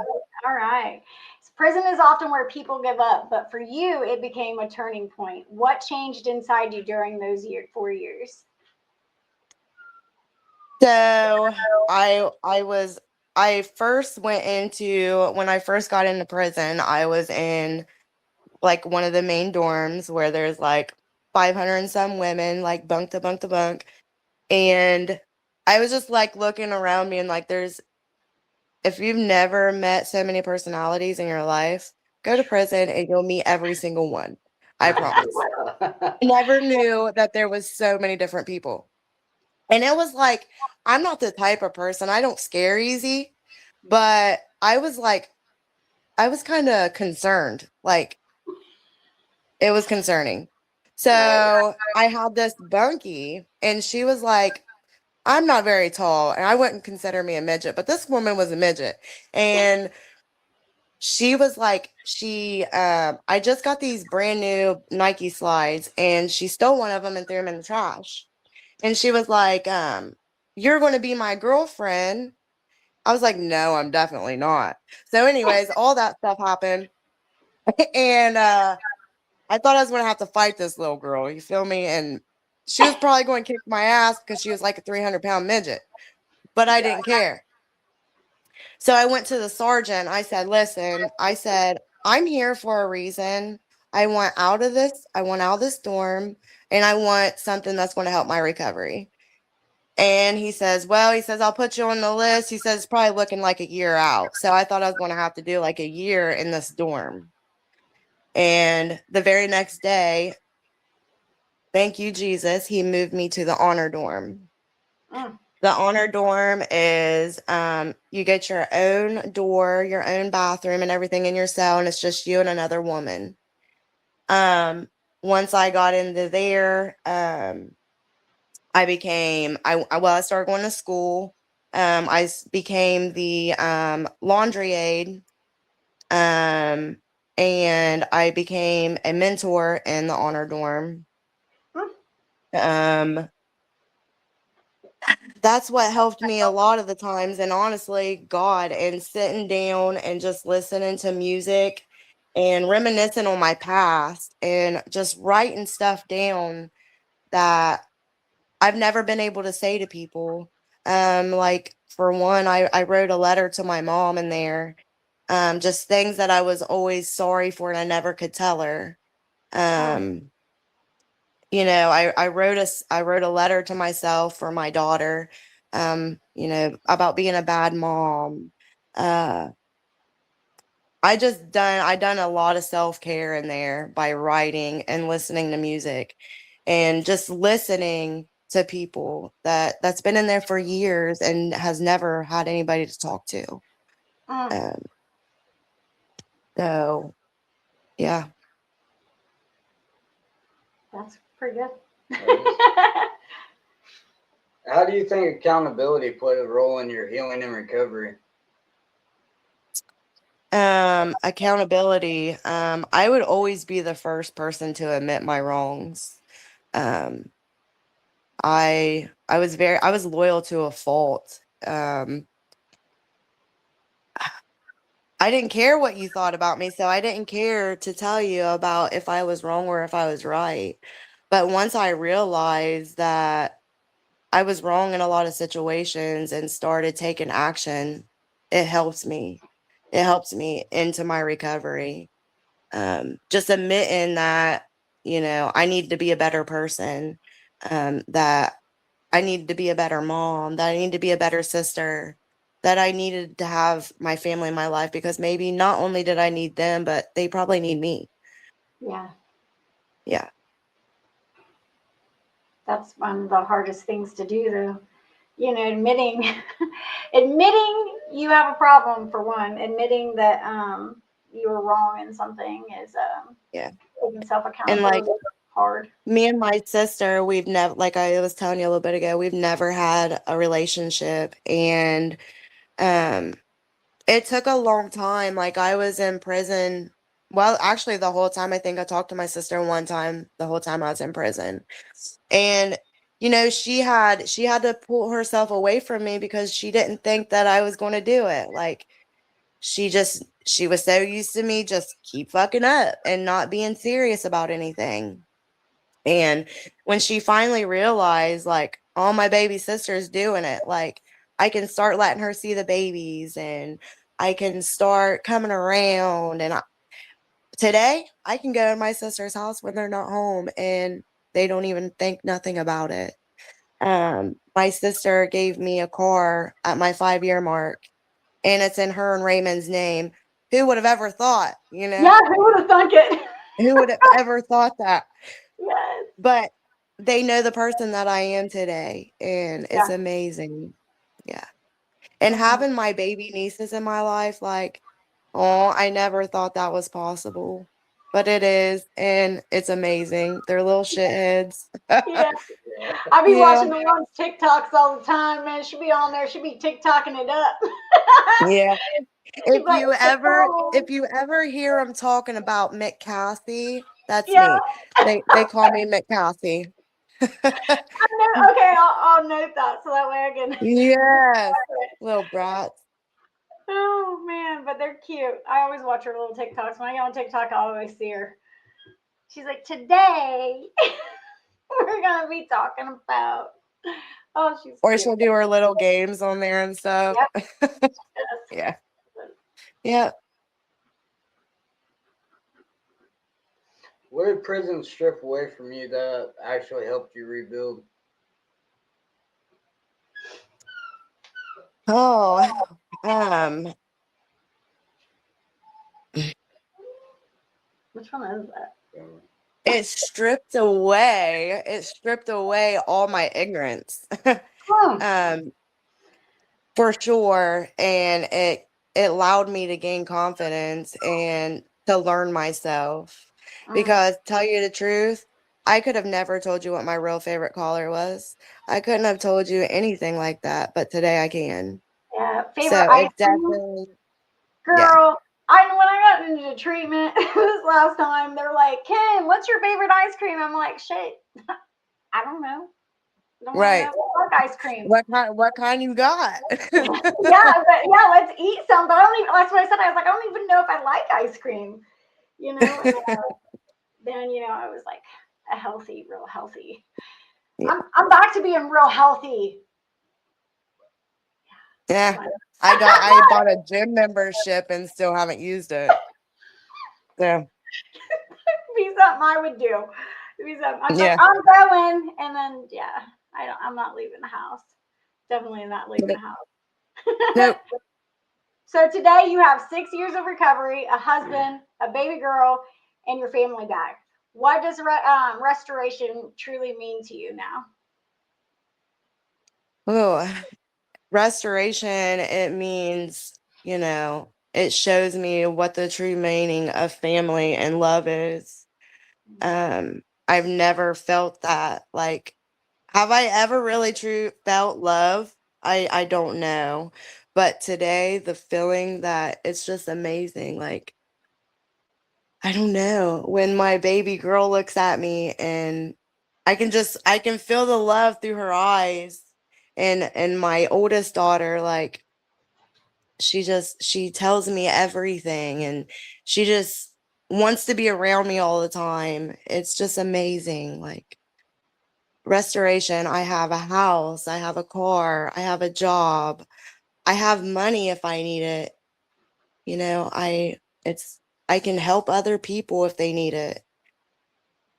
All right. So prison is often where people give up, but for you, it became a turning point. What changed inside you during those 4 years? So I first went into when I first got into prison, I was in like one of the main dorms where there's like 500 and some women, like bunk to bunk to bunk. And I was just like looking around me, and like, if you've never met so many personalities in your life, go to prison and you'll meet every single one. I promise. I never knew that there was so many different people. And it was like, I'm not the type of person, I don't scare easy, but I was kind of concerned. Like, it was concerning. So I had this bunkie, and she was like, I'm not very tall, and I wouldn't consider me a midget, but this woman was a midget. And she was like, I just got these brand new Nike slides, and she stole one of them and threw them in the trash. And she was like, you're going to be my girlfriend. I was like, no, I'm definitely not. So anyways, all that stuff happened. And I thought I was going to have to fight this little girl. You feel me? And she was probably going to kick my ass because she was like a 300-pound midget. But I didn't care. So I went to the sergeant. I said, listen, I'm here for a reason. I want out of this. I want out of this dorm. And I want something that's going to help my recovery. And he says, I'll put you on the list. He says, it's probably looking like a year out. So I thought I was going to have to do like a year in this dorm. And the very next day, thank you, Jesus, he moved me to the honor dorm. The honor dorm is you get your own door, your own bathroom, and everything in your cell, and it's just you and another woman. Once I got into there, I started going to school. Became the laundry aide, and I became a mentor in the honor dorm. That's what helped me a lot of the times, and honestly, God, and sitting down and just listening to music and reminiscing on my past and just writing stuff down that I've never been able to say to people. Like, for one, I wrote a letter to my mom in there, just things that I was always sorry for and I never could tell her. you know, I wrote a letter to myself for my daughter, you know, about being a bad mom. I done a lot of self-care in there by writing and listening to music and just listening to people that's been in there for years and has never had anybody to talk to. Mm, Um, so yeah. that's pretty good. How do you think accountability played a role in your healing and recovery? Accountability. I would always be the first person to admit my wrongs. Um, I was loyal to a fault. I didn't care what you thought about me, so I didn't care to tell you about if I was wrong or if I was right. But once I realized that I was wrong in a lot of situations and started taking action, it helps me. It helps me into my recovery. Just admitting that, you know, I need to be a better person, that I needed to be a better mom, that I need to be a better sister, that I needed to have my family in my life because maybe not only did I need them, but they probably need me. Yeah, Yeah. that's one of the hardest things to do, though. You know, admitting admitting you have a problem, for one. Admitting that you were wrong in something is Yeah. taking self And like accountability hard. me and my sister, we've never, like I was telling you a little bit ago, we've never had a relationship. And um, it took a long time. Like I was in prison. Well, actually, the whole time I think I talked to my sister one time, the whole time I was in prison. And you know, she had to pull herself away from me because she didn't think that I was going to do it. Like she was so used to me just keep fucking up and not being serious about anything. And when she finally realized, like, all my baby sister's doing it, like, I can start letting her see the babies and I can start coming around. And today, I can go to my sister's house when they're not home and they don't even think nothing about it. My sister gave me a car at my 5-year mark, and it's in her and Raymond's name. Who would have ever thought, you know? Yeah, who would have thunk it? Who would have ever thought that? Yes. But they know the person that I am today, and it's Yeah. amazing. Yeah. And Mhm. having my baby nieces in my life, like, oh, I never thought that was possible. But it is, and it's amazing. They're little shitheads. Yeah. I be Yeah. watching the ones TikToks all the time, man. She be on there, she be TikToking it up. Yeah. She's like, If you ever hear them talking about Mick Cassie, that's yeah, me. They call me Mick Cassie. I know. Okay, I'll note that so that way I can. Yes. Little brats. Oh man, but they're cute. I always watch her little TikToks. When I get on TikTok, I always see her. She's like, today we're gonna be talking about. Oh, she's Or cute. she'll do her little games on there and stuff. Yep. Yes. Yeah. Yeah. What did prison strip away from you that actually helped you rebuild? Oh, um, Which one is that? it stripped away all my ignorance. Hmm. um, for sure. And it allowed me to gain confidence and to learn myself. Mm. Because tell you the truth, I could have never told you what my real favorite color was. I couldn't have told you anything like that, but today I can. Yeah. Favorite So ice it cream? definitely, yeah. Girl, I when I got into treatment this last time, they're like, Ken, what's your favorite ice cream? I'm like, shit, I don't know. Don't even know Right. if I like ice cream. What kind you got? Yeah, but yeah, let's eat some. But I don't even. That's what I said. I was like, I don't even know if I like ice cream. You know. And then I was like, a healthy, real healthy. Yeah. I'm back to being real healthy. Yeah. I bought a gym membership and still haven't used it. So Be something I would do. Because I'm Yeah. like, I'm going, and then yeah, I'm not leaving the house. Definitely not leaving the house. Nope. So today you have 6 years of recovery, a husband, a baby girl, and your family back. What does restoration truly mean to you now? Oh, restoration, it means, it shows me what the true meaning of family and love is. I've never felt that. Like, have I ever really true felt love? I don't know. But today, the feeling that it's just amazing. Like, I don't know. When my baby girl looks at me and I can feel the love through her eyes. And my oldest daughter, like, she tells me everything, and she just wants to be around me all the time. It's just amazing. Like, restoration, I have a house, I have a car, I have a job, I have money if I need it. You know, it's I can help other people if they need it.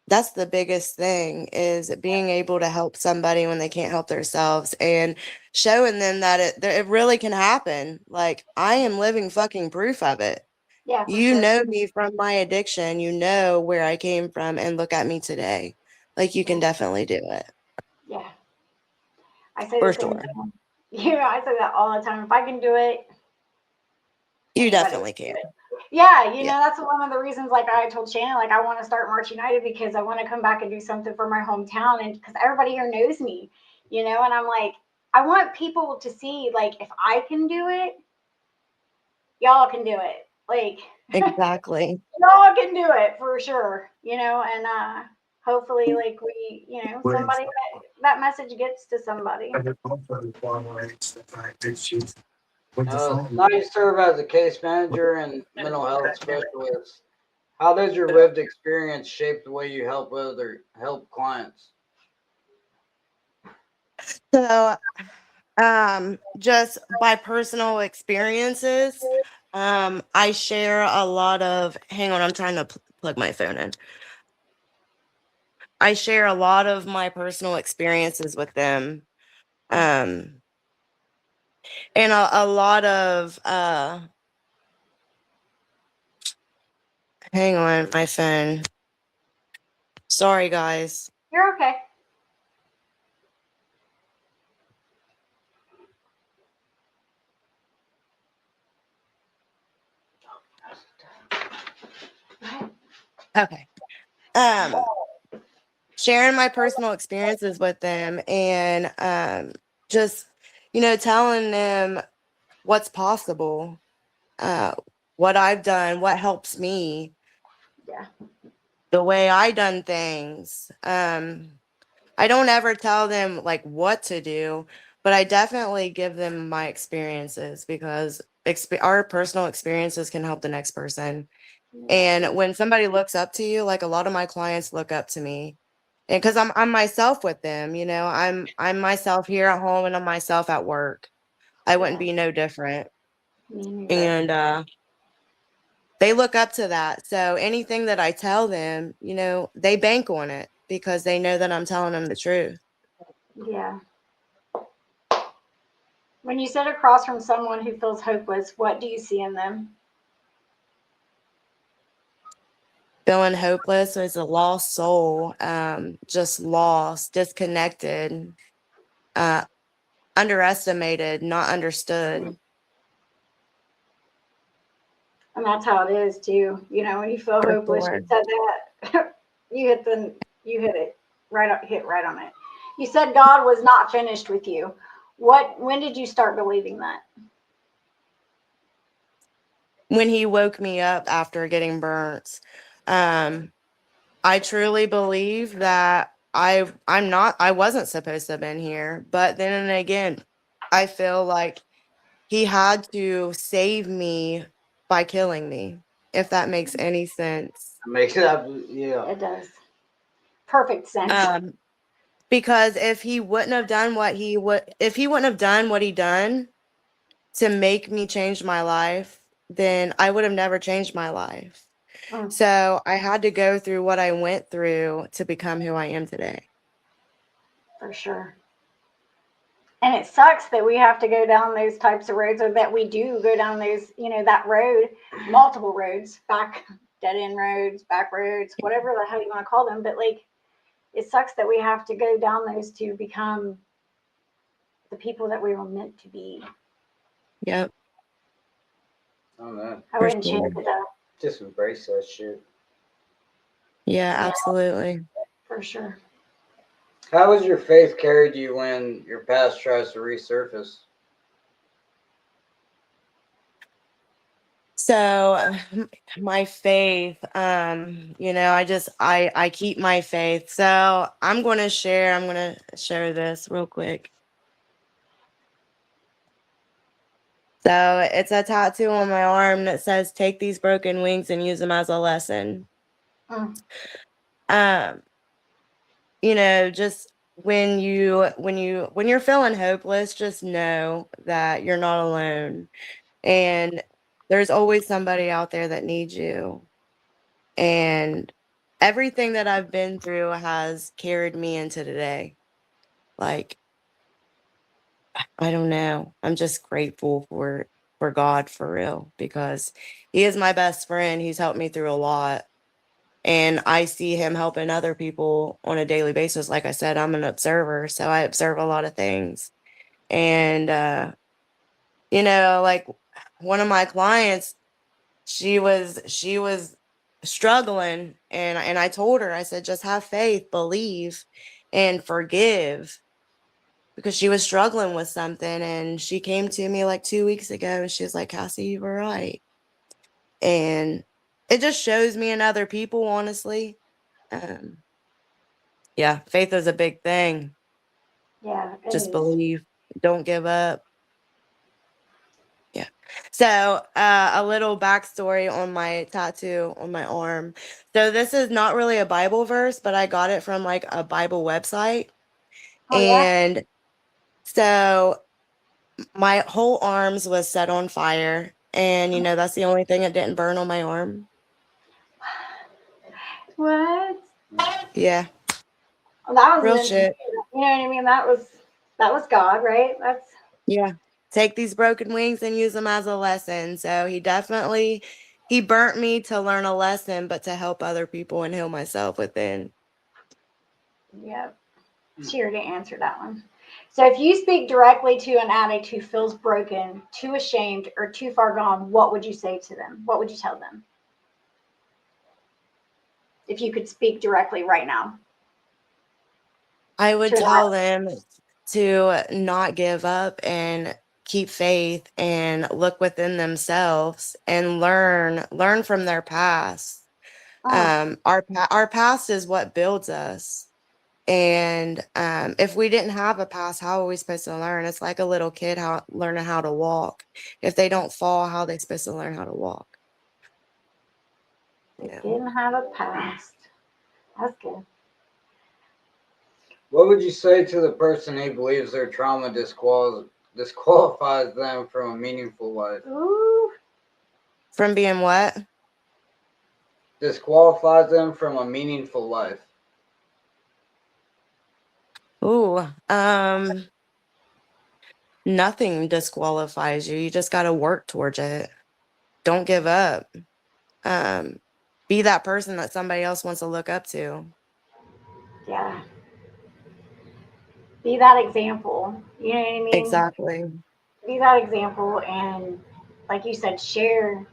That's the biggest thing, is being able to help somebody when they can't help themselves, and showing them that it really can happen. Like, I am living fucking proof of it. Yeah, for You sure. know me from my addiction, you know where I came from, and look at me today. Like, you can definitely do it. Yeah, I say For the same sure. thing. I say that all the time. If I can do it, You anybody definitely can can. do it. Yeah, Yeah. that's one of the reasons. Like I told Shannon, like I want to start March United because I want to come back and do something for my hometown, and because everybody here knows me, and I'm like, I want people to see, like, if I can do it, y'all can do it. Like, Exactly. y'all can do it for sure, and hopefully, like, we, somebody that message gets to somebody. Now you serve as a case manager and mental health specialist. How does your lived experience shape the way you help clients? So, just by personal experiences, I share a lot of, hang on, I'm trying to plug my phone in. I share a lot of my personal experiences with them. And a lot of, hang on, my phone. Sorry, guys. You're okay. Okay. Sharing my personal experiences with them, and just, telling them what's possible, what I've done, what helps me, Yeah. the way I done things. I don't ever tell them like what to do, but I definitely give them my experiences, because our personal experiences can help the next person. And when somebody looks up to you, like a lot of my clients look up to me, and because I'm myself with them, I'm myself here at home, and I'm myself at work. I wouldn't be no different. Me neither. And they look up to that. So anything that I tell them, they bank on it, because they know that I'm telling them the truth. Yeah. When you sit across from someone who feels hopeless, what do you see in them? Feeling hopeless is a lost soul, just lost, disconnected, uh, underestimated, not understood. And that's how it is too. When you feel For hopeless, you sure. said that you hit it right on it. You said God was not finished with you. When did you start believing that? When he woke me up after getting burnt, I truly believe that I wasn't supposed to have been here. But then again, I feel like he had to save me by killing me, if that makes any sense. It makes it yeah. It does. Perfect sense. Because if he wouldn't have done if he wouldn't have done what he done to make me change my life, then I would have never changed my life. Mm, So I had to go through what I went through to become who I am today. for sure. And it sucks that we have to go down those types of roads, or that we do go down those, that road, multiple roads, dead end roads, back roads, whatever the hell you want to call them. But like, it sucks that we have to go down those to become the people that we were meant to be. Yep. Oh man, I For wouldn't change sure. it though, just embrace that shit. Yeah, absolutely. for sure. How has your faith carried you when your past tries to resurface? So my faith, I keep my faith. So I'm going to share this real quick. So it's a tattoo on my arm that says, "Take these broken wings and use them as a lesson." Mm, Um, just when you're feeling hopeless, just know that you're not alone. And there's always somebody out there that needs you. And everything that I've been through has carried me into today. Like, I don't know. I'm just grateful for God for real, because he is my best friend. He's helped me through a lot. And I see him helping other people on a daily basis. Like I said, I'm an observer, so I observe a lot of things. And like one of my clients, she was struggling, and I told her, I said, just have faith, believe, and forgive, because she was struggling with something. And she came to me like 2 weeks ago and she was like, "Cassie, you were right." And it just shows me in other people, honestly. Um, yeah, faith is a big thing. yeah, it Just is. believe, don't give up. Yeah. So, a little backstory on my tattoo on my arm. So, this is not really a Bible verse, but I got it from like a Bible website. Oh yeah. And so, my whole arms was set on fire. And, that's the only thing that didn't burn on my arm. What? Yeah. Well, that was Real meant to be. shit. You know what I mean? That was God, right? That's Yeah. Take these broken wings and use them as a lesson. So, he burnt me to learn a lesson, but to help other people and heal myself within. yeah. She already answered that one. So if you speak directly to an addict who feels broken, too ashamed, or too far gone, what would you say to them? What would you tell them? If you could speak directly right now I would to an tell addict. them to not give up and keep faith and look within themselves and learn from their past. Mm, Our past is what builds us. And if we didn't have a past, how are we supposed to learn? It's like a little kid learning how to walk. If they don't fall, how are they supposed to learn how to walk? they Yeah. didn't have a past. That's good. What would you say to the person who believes their trauma disqualifies them from a meaningful life? Ooh, From being what? Disqualifies them from a meaningful life. Ooh, nothing disqualifies you. You just got to work towards it. Don't give up. Um, be that person that somebody else wants to look up to. yeah. Be that example. You know what I mean? Exactly. Be that example, and like you said, share.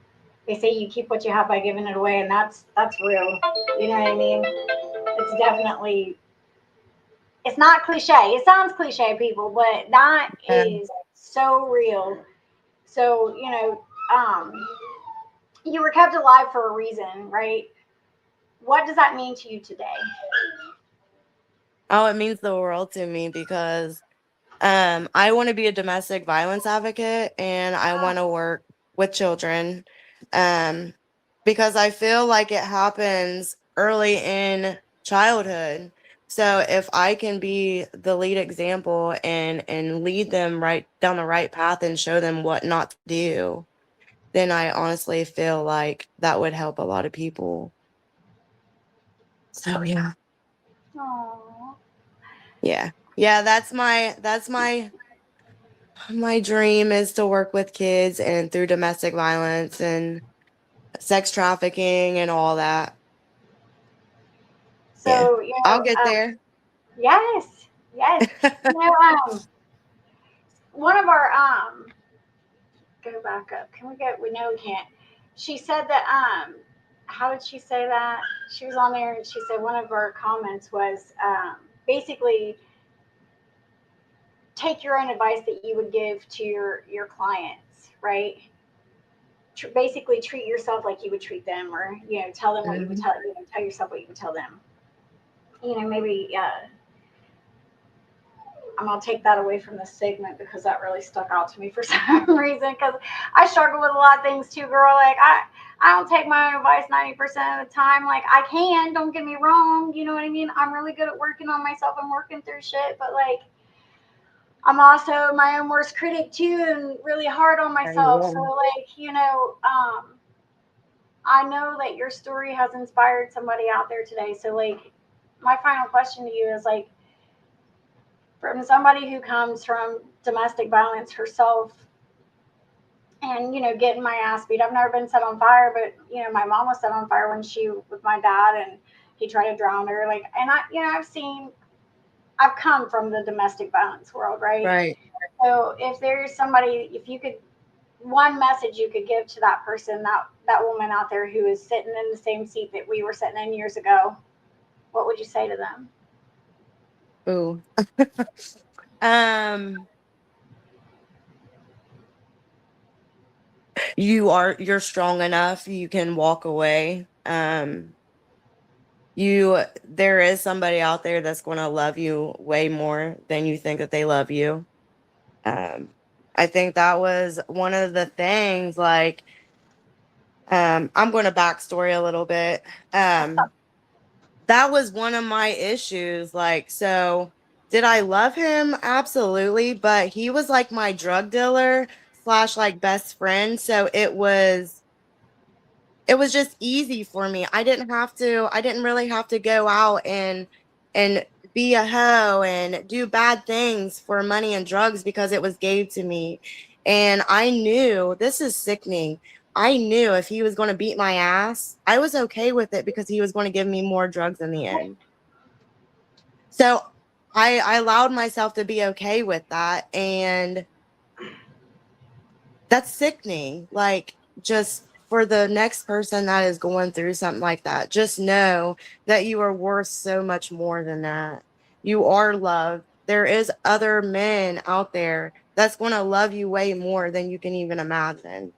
They say you keep what you have by giving it away, and that's real. You know what I mean? It's definitely, it's not cliche. It sounds cliche, people, but that Yeah. is so real. So, you were kept alive for a reason, right? What does that mean to you today? Oh, it means the world to me, because I want to be a domestic violence advocate, and I want to work with children, um, because I feel like it happens early in childhood. So if I can be the lead example and lead them right down the right path and show them what not to do, then I honestly feel like that would help a lot of people. So yeah. Aww. Yeah, that's my dream is to work with kids and through domestic violence and sex trafficking and all that. Yeah. So, you I'll know, get there. yes, yes. You know, one of our go back up. Can we go? We know we can't. She said that how did she say that? She was on there and she said one of her comments was basically take your own advice that you would give to your clients, right? Basically treat yourself like you would treat them, or tell them what you would Mhm. tell yourself what you would tell them. Maybe I'm gonna take that away from this segment because that really stuck out to me for some reason. Because I struggle with a lot of things too, girl. Like I don't take my own advice 90% of the time. Like I can, don't get me wrong. You know what I mean? I'm really good at working on myself and working through shit, but like I'm also my own worst critic too, and really hard on myself. So like I know that your story has inspired somebody out there today. So like my final question to you is like from somebody who comes from domestic violence herself and getting my ass beat. I've never been set on fire, but my mom was set on fire when she with my dad and he tried to drown her. Like, and I've come from the domestic violence world, right? Right. So if there's somebody, if you could, one message you could give to that person, that woman out there who is sitting in the same seat that we were sitting in years ago, what would you say to them? Ooh. You're strong enough, you can walk away. There is somebody out there that's going to love you way more than you think that they love you. I think that was one of the things, like, I'm going to backstory a little bit. That was one of my issues. Like, so did I love him? Absolutely. But he was like my drug dealer slash like best friend. So it was just easy for me. I didn't really have to go out and be a hoe and do bad things for money and drugs because it was gave to me. And I knew this is sickening. I knew if he was going to beat my ass, I was okay with it because he was going to give me more drugs in the end. So I allowed myself to be okay with that. And that's sickening. Like, just for the next person that is going through something like that, just know that you are worth so much more than that. You are loved. There is other men out there that's going to love you way more than you can even imagine.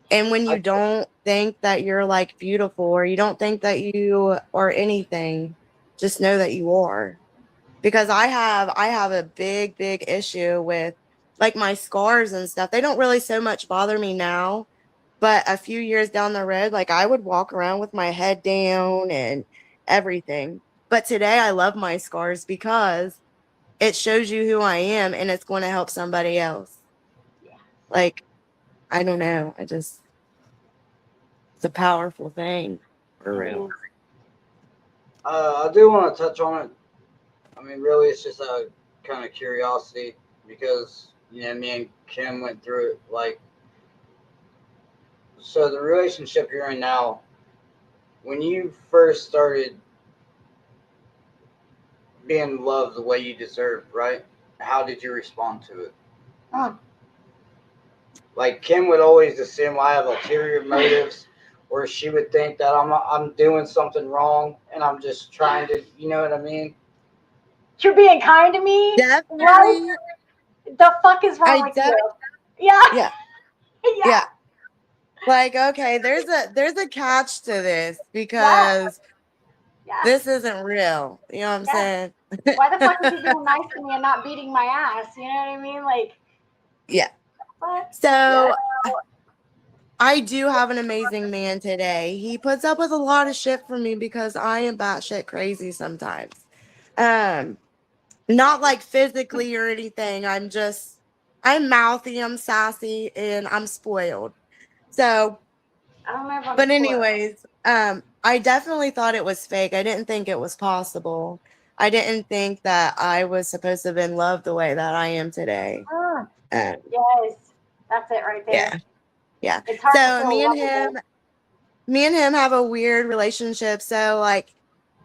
And when you I don't think that you're like beautiful or you don't think that you are anything, just know that you are. Because I have a big issue with like my scars and stuff. They don't really so much bother me now, but a few years down the road, like I would walk around with my head down and everything. But today I love my scars because it shows you who I am and it's going to help somebody else. Yeah. Like, I don't know. It's a powerful thing. For real. I do want to touch on it. I mean, really, it's just a kind of curiosity because me and Kim went through it. Like, so the relationship you're in now, when you first started being loved the way you deserved, right? How did you respond to it? Oh, Like Kim would always assume I have ulterior motives, or she would think that I'm doing something wrong and I'm just trying to, you know what I mean? you're being kind to me? What Definitely. the fuck is wrong I with de- you? Yeah. yeah. Yeah. Yeah. Like, okay, there's a catch to this Yeah. because Yeah. this isn't real. You know what I'm Yeah. saying? Why the fuck is he being nice to me and not beating my ass? You know what I mean? Like, Yeah. what? Yeah. So I do have an amazing man today. He puts up with a lot of shit from me because I am batshit crazy sometimes. Um, Not like physically or anything. I'm mouthy, I'm sassy, and I'm spoiled. So, I don't know if I'm but close. anyways, I definitely thought it was fake. I didn't think it was possible. I didn't think that I was supposed to have been loved the way that I am today. Yes, that's it right there. Yeah. Yeah. It's hard to So feel lovable. me and him have a weird relationship. So like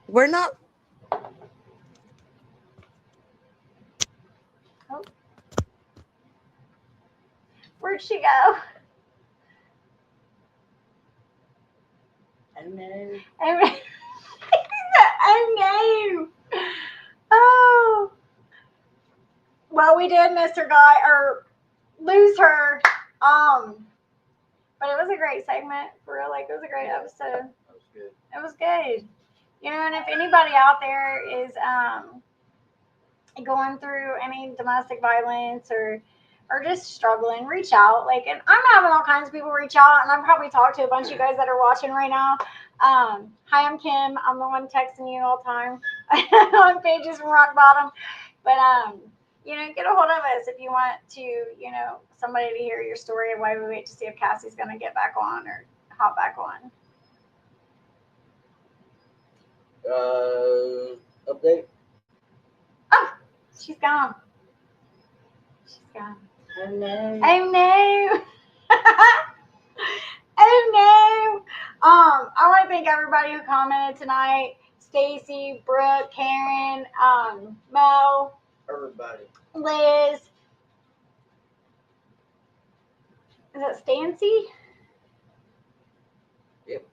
we're not. Oh. Where'd she go? Oh no. Oh no. Oh. Well, we did miss her guy or lose her. But it was a great segment for real. Like it was a great episode. That was good. It was good. You know, and if anybody out there is going through any domestic violence or just struggling, reach out. Like, and I'm having all kinds of people reach out, and I've probably talked to a bunch of you guys that are watching right now. Hi, I'm Kim. I'm the one texting you all the time on pages from Rock Bottom. But you know, get a hold of us if you want to, you know, somebody to hear your story. And why we wait to see if Cassie's going to get back on or hop back on. Update. Oh, she's gone. She's gone. Oh no. Oh no. Oh no. I want to thank everybody who commented tonight. Stacy, Brooke, Karen, Mo, Everybody. Liz. Is that Stancy? Yep.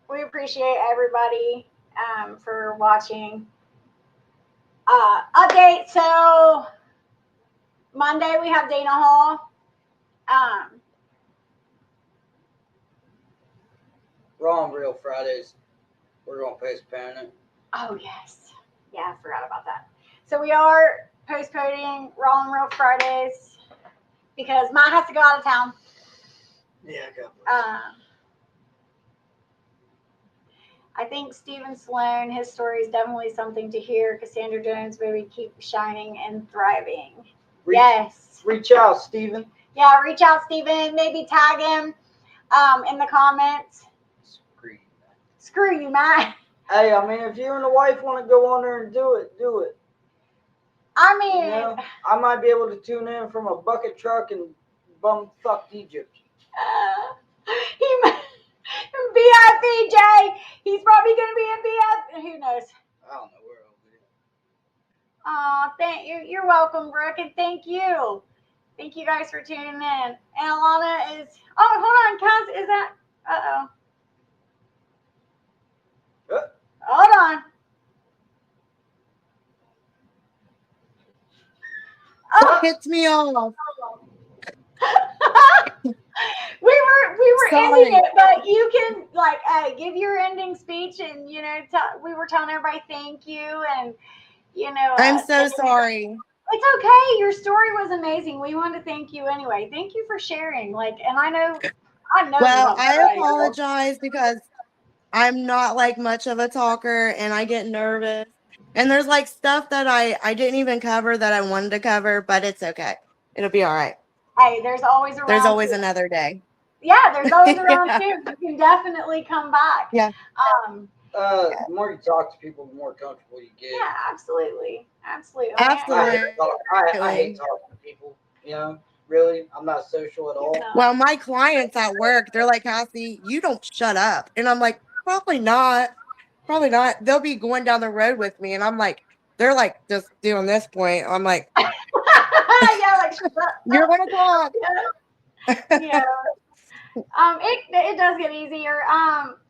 We appreciate everybody for watching. Update. So Monday we have Dana Hall. Raw and Real Fridays. We're gonna postpone it. Oh yes. Yeah, I forgot about that. So we are postponing Raw and Real Fridays because Matt has to go out of town. Yeah, God bless. I think Stephen Sloan, his story is definitely something to hear. Cassandra Jones, baby, keep shining and thriving. Yes. Reach out, Stephen. Yeah, reach out, Stephen. Maybe tag him in the comments. Screw you, man. Screw you, Matt. Hey, I mean, if you and the wife want to go on there and do it, do it. I mean, You know, I might be able to tune in from a bucket truck and bumfuck Egypt. He BIP, Jay. He's probably going to be in BIP. Who knows? I don't know where I'll be. Thank you. You're welcome, Brooke, and thank you. Thank you guys for tuning in. And Alana is. Oh, hold on, Cass. Is that? Hold on. Oh, hits me off. we were Sorry. ending it, but you can give your ending speech, and you know, we were telling everybody thank you, and you know, I'm so sorry. It's okay. Your story was amazing. We wanted to thank you anyway. Thank you for sharing. And I know. Well, I apologize because I'm not like much of a talker, and I get nervous. And there's like stuff that I didn't even cover that I wanted to cover, but it's okay. It'll be all right. Hey, there's always another day. Yeah, there's always a round two. You can definitely come back. Yeah. The more you talk to people, the more comfortable you get. Yeah, absolutely. Absolutely. I hate talking to people, you know, really. I'm not social at all. Well, my clients at work, they're like, Cassie, you don't shut up. And I'm like, probably not. Probably not. They'll be going down the road with me. And I'm like, they're like just doing this point. I'm like, yeah, like shut up. You're gonna talk. Yeah. It does get easier.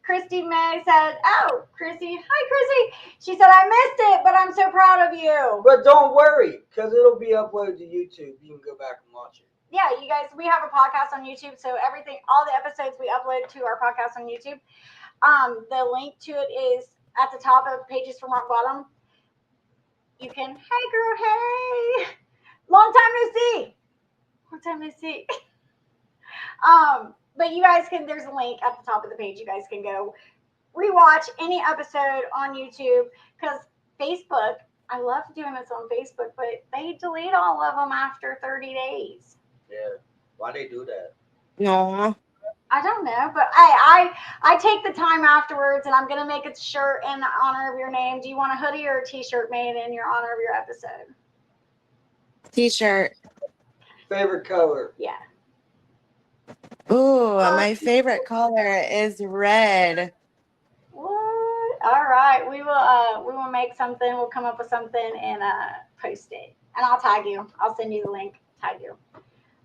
Christy May said, "Oh, Chrissy, hi, Chrissy." She said, "I missed it, but I'm so proud of you." But don't worry, because it'll be uploaded to YouTube. You can go back and watch it. Yeah, you guys, we have a podcast on YouTube, so all the episodes we upload to our podcast on YouTube. The link to it is at the top of Pages from Rock Bottom. You can, hey girl, hey, long time no see. But you guys can, there's a link at the top of the page. You guys can go rewatch any episode on YouTube, because Facebook, I love doing this on Facebook, but they delete all of them after 30 days. Yeah. Why they do that? No. I don't know, but I take the time afterwards, and I'm gonna make a shirt in honor of your name. Do you want a hoodie or a T-shirt made in your honor of your episode? T-shirt. Favorite color? Yeah. Ooh, my favorite color is red. What? All right, we will make something. We'll come up with something and post it, and I'll tag you. I'll send you the link. Tag you.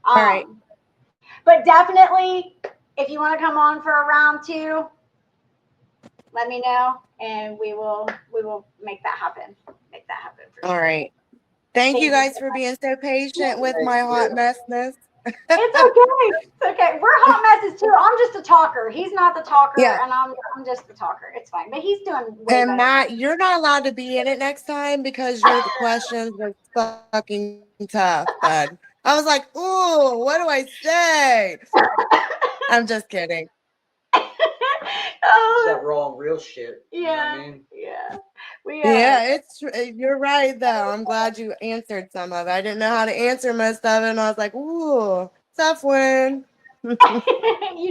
All right. But definitely, if you want to come on for a round 2, let me know, and we will make that happen. Make that happen for All sure. right. Thank you you guys so for much. being so patient with my hot messness. It's okay. It's okay. We're hot messes too. I'm just a talker. He's not the talker, Yeah. and I'm just the talker. It's fine. But he's doing way And better. Matt, you're not allowed to be in it next time because your questions were fucking tough, bud. I was like, ooh, what do I say? I'm just kidding. Oh, It's that raw, real shit. You know what I mean? yeah. Yeah, you're right though. I'm glad you answered some of it. I didn't know how to answer most of it, and I was like, ooh, tough one. You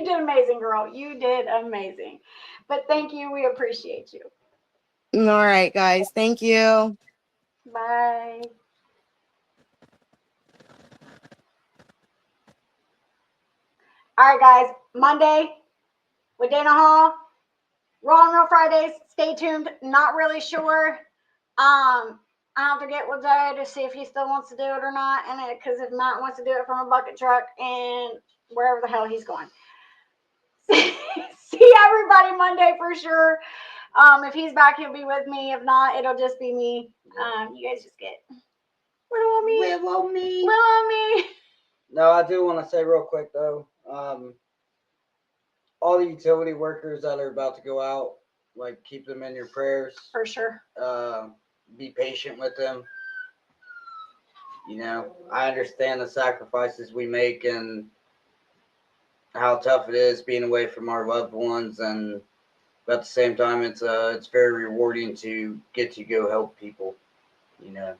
did amazing, girl. You did amazing. But thank you. We appreciate you. All right, guys. Thank you. Bye. All right, guys. Monday with Dana Hall. Raw and Real Fridays. Stay tuned. Not really sure. I have to get with Jay to see if he still wants to do it or not. And because if Matt wants to do it from a bucket truck and wherever the hell he's going. See everybody Monday for sure. If he's back, he'll be with me. If not, it'll just be me. You guys just get little on me. Live on me. Little on me. No, I do want to say real quick though. All the utility workers that are about to go out, like keep them in your prayers. For sure. Be patient with them. You know, I understand the sacrifices we make and how tough it is being away from our loved ones, and but at the same time, it's very rewarding to get to go help people. You know,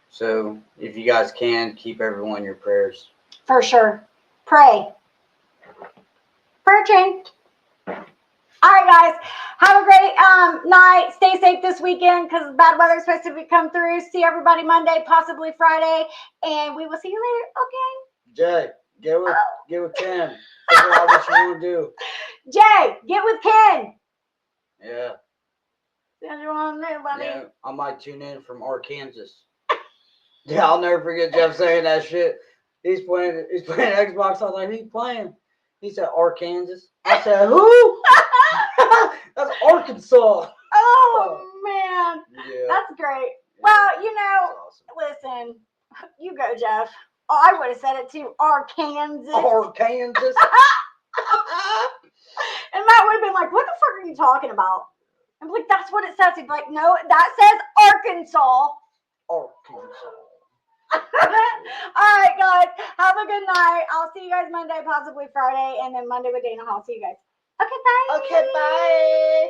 so if you guys can, keep everyone in your prayers. For sure. Pray. Prayer chain. All right, guys. Have a great night. Stay safe this weekend because bad weather is supposed to come through. See everybody Monday, possibly Friday, and we will see you later. Okay. Jay, get with Ken. Figure out what you want to do. Jay, get with Ken. Yeah. What you want to do, buddy? Yeah, I might tune in from Arkansas. Yeah, I'll never forget Jeff saying that shit. He's playing Xbox. I was like, who's playing? He said Arkansas. I said, who? That's Arkansas. Oh man, Yeah. that's great. Well, you know, Awesome. listen, you go, Jeff. Oh, I would have said it too. Arkansas. Arkansas. And Matt would have been like, what the fuck are you talking about? I'm like, that's what it says. He'd be like, no, that says Arkansas. Arkansas. All right, guys. Have a good night. I'll see you guys Monday, possibly Friday, and then Monday with Dana Hall. See you guys. Okay, bye. Okay, bye.